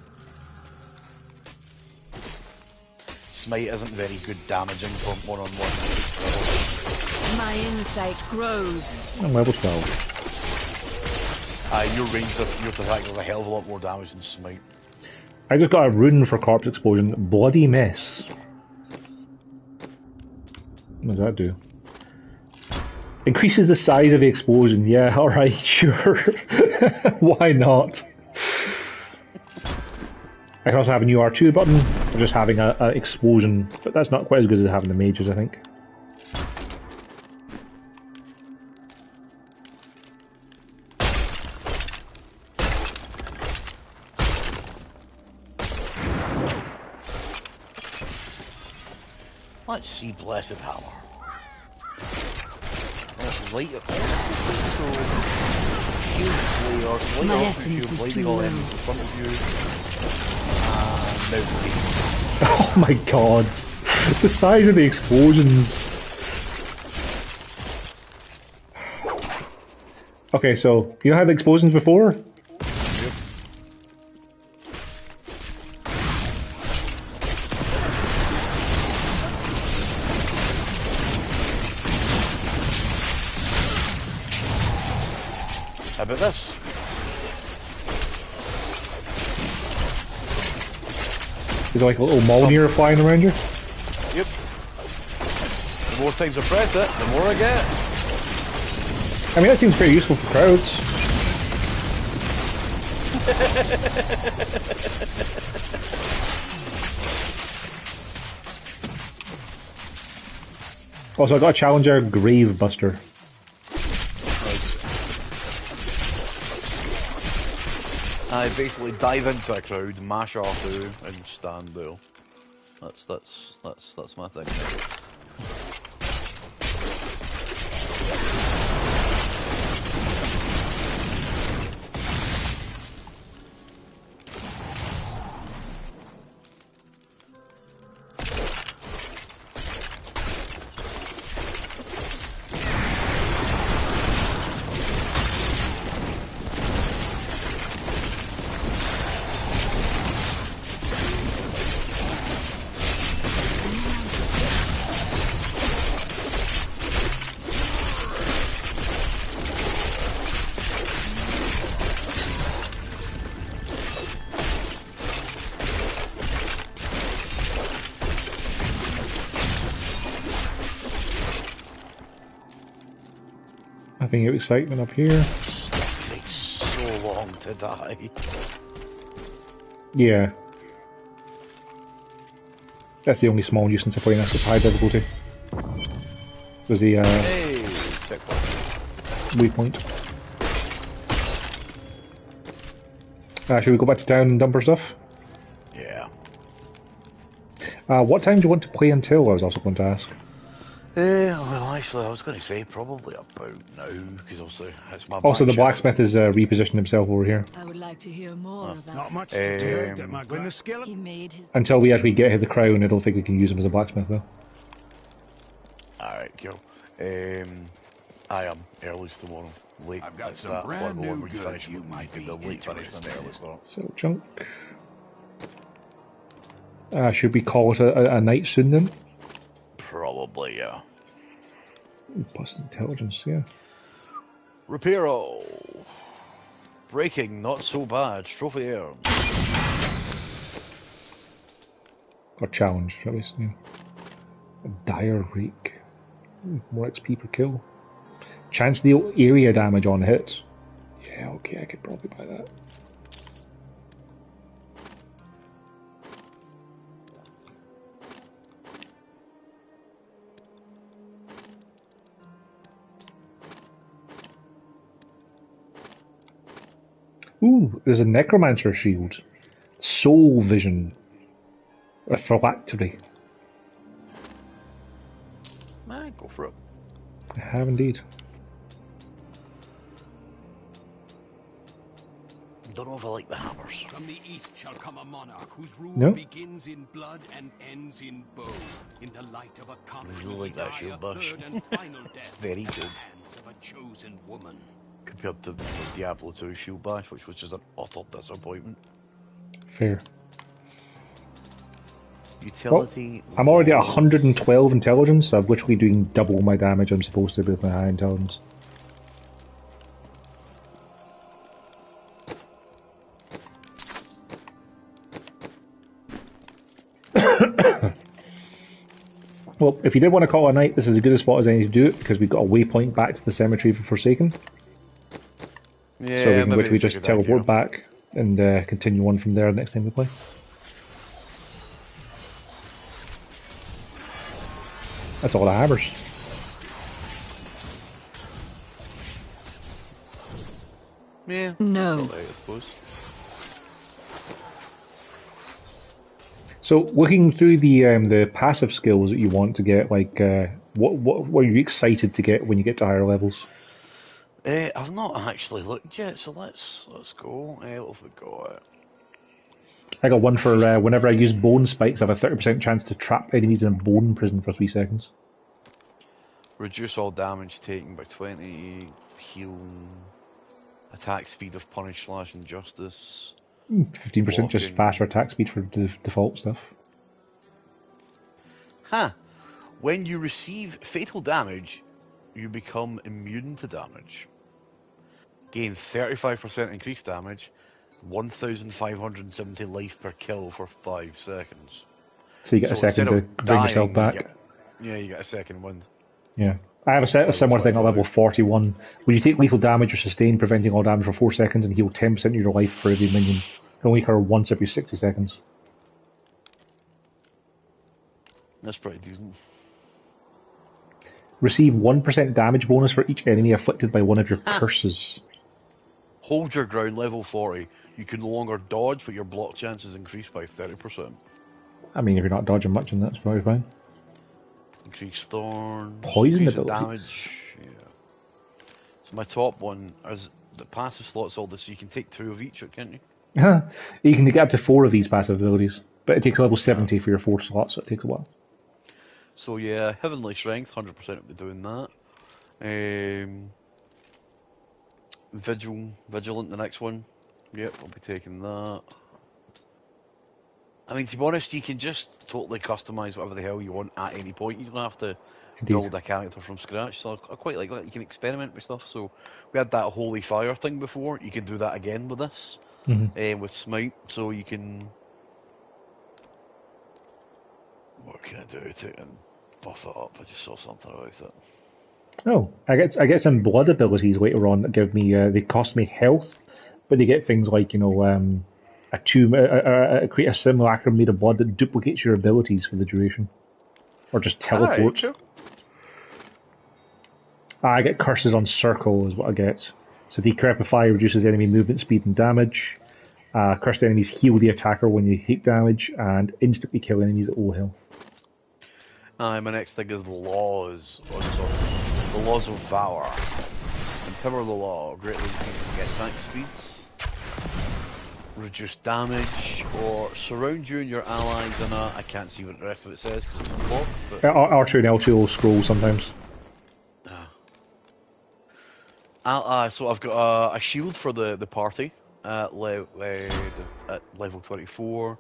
Smite isn't very good damaging for one-on-one. My insight grows. I'm level 12. Your range of your attack does a hell of a lot more damage than Smite. I just got a rune for Corpse Explosion. Bloody mess. What does that do? Increases the size of the explosion. Yeah, alright, sure. Why not? I can also have a new R2 button for just having a explosion, but that's not quite as good as having the mages, I think. Let's see Blessed Hammer. Let's light it. My essence is too low. In front of you. Oh my god. The size of the explosions. Okay, so, you know how the explosions before? Yep. How about this? Is there like a little Mjolnir flying around you? Yep. The more times I press it, the more I get. I mean, that seems pretty useful for crowds. Also, I got a challenger Grave Buster. I basically dive into a crowd, mash R2, and stand there. That's my thing. Nothing of excitement up here. Stuff takes so long to die. Yeah. That's the only small nuisance of playing this at high difficulty. Was the Hey, waypoint. Should we go back to town and dump our stuff? Yeah. What time do you want to play until? I was also going to ask. Well, actually, I was going to say probably about now, because obviously it's my Also, the shift. blacksmith has repositioned himself over here. I would like to hear more about Not much to do. Get my when the skillet. He made his Until we actually get the crown, I don't think we can use him as a blacksmith, though. Alright, cool. I am early's tomorrow. Late. I've got it's some that, brand whatever new we goods finish, you might be the late finish and interested early in. start. So, junk. Should we call it a night soon then? Probably, yeah. Plus intelligence, yeah. Repairo. Breaking, not so bad. Trophy earned. Or challenge, at least, yeah. A dire rake. More XP per kill. Chance to deal area damage on hit. Yeah, okay, I could probably buy that. Ooh, there's a necromancer shield. Soul vision. A phylactery. Man, go for it. I have indeed. Don't know if I like the hammers. From the east shall come a monarch whose rule No? begins in blood and ends in bone. In the light of a comet, I really like that shield bush. and final death Very good. at the hands of a chosen woman. compared to Diablo 2 Shield Bash, which was just an utter disappointment. Fair. Utility. Well, I'm already at 112 intelligence, so I'm literally doing double my damage I'm supposed to with my high intelligence. Well, if you did want to call it a night, this is as good a spot as any to do it, because we've got a waypoint back to the cemetery for Forsaken. Yeah, so we can literally it's a just good teleport idea. back and continue on from there next time we play. That's all the hammers. Yeah. No. That's all right, I suppose. So, looking through the passive skills that you want to get, like what were you excited to get when you get to higher levels? I've not actually looked yet, so let's go. What have we got? I got one for whenever I use bone spikes, I have a 30% chance to trap enemies in a bone prison for 3 seconds. Reduce all damage taken by 20. Heal. Attack speed of punish / injustice. 15% just faster attack speed for the default stuff. Huh. When you receive fatal damage, you become immune to damage. Gain 35% increased damage, 1,570 life per kill for 5 seconds. So you get a second to bring yourself back. You get a second wind. Yeah. I have a similar thing at level 41. When you take lethal damage or sustain, preventing all damage for 4 seconds and heal 10% of your life for every minion. Can only occur once every 60 seconds. That's pretty decent. Receive 1% damage bonus for each enemy afflicted by one of your curses. Hold your ground, level 40. You can no longer dodge, but your block chances increase by 30%. I mean, if you're not dodging much, then that's probably fine. Increase thorns. Poison increase abilities. Damage. Yeah. So my top one is the passive slots all this, so you can take 2 of each, can't you? You can get up to 4 of these passive abilities, but it takes level 70 for your 4 slots, so it takes a while. So yeah, Heavenly Strength, 100% will be doing that. Vigilant, the next one. Yep, I'll be taking that. I mean, to be honest, you can just totally customise whatever the hell you want at any point. You don't have to build a character from scratch, so I quite like that. You can experiment with stuff. So we had that Holy Fire thing before. You can do that again with this, with Smite. So you can... What can I do to buff it up? I just saw something about it. Oh, I get some blood abilities later on that give me they cost me health, but they get things like create a simulacrum made of blood that duplicates your abilities for the duration, or just teleport. Cool. I get curses on circle is what I get. So decrepify reduces enemy movement speed and damage. Cursed enemies heal the attacker when they take damage, and instantly kill enemies at low health. My next thing is laws. The laws of Valor. Empower the law, greatly increasing attack speeds. Reduce damage, or surround you and your allies in a... I can't see what the rest of it says because it's a block, but... R2 and L2 will scroll sometimes. So I've got a shield for the party at level 24.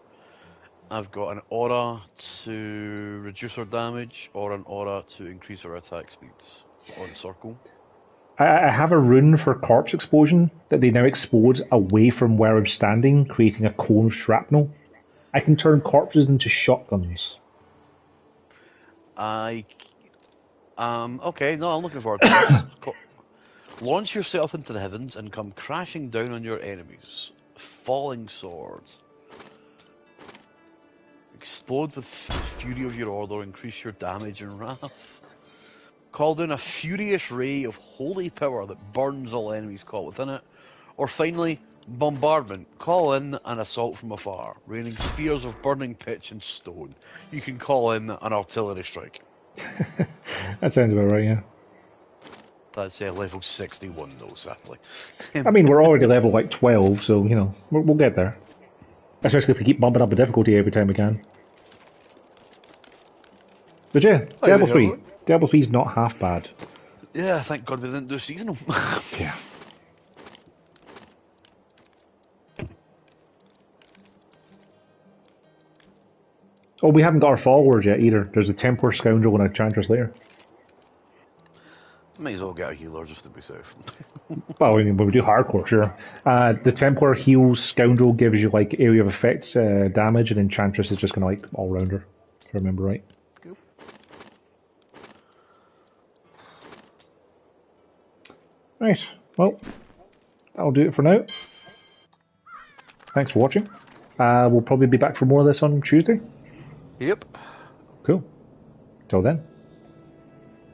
I've got an aura to reduce our damage, or an aura to increase our attack speeds on circle. I have a rune for corpse explosion that they now explode away from where I'm standing, creating a cone of shrapnel. I can turn corpses into shotguns. Okay, no, I'm looking forward to this. Launch yourself into the heavens and come crashing down on your enemies. Falling sword. Explode with the fury of your order, increase your damage and wrath. Call down a furious ray of holy power that burns all enemies caught within it. Or finally, bombardment. Call in an assault from afar, raining spears of burning pitch and stone. You can call in an artillery strike. That sounds about right, yeah. That's level 61 though, sadly. I mean, we're already level 12, so, we'll get there. Especially if we keep bumping up the difficulty every time we can. But yeah, Diablo 3. Diablo 3 is not half bad. Yeah, thank God we didn't do seasonal. Yeah. Oh, we haven't got our followers yet either. There's a Templar Scoundrel and a Enchantress later. Might as well get a healer just to be safe. Well, I mean, when we do hardcore, sure. The Templar heals, Scoundrel gives you like area of effects damage, and Enchantress is just kind of like all rounder, if I remember right. Cool. Right, well, that'll do it for now. Thanks for watching. We'll probably be back for more of this on Tuesday. Yep. Cool. Till then.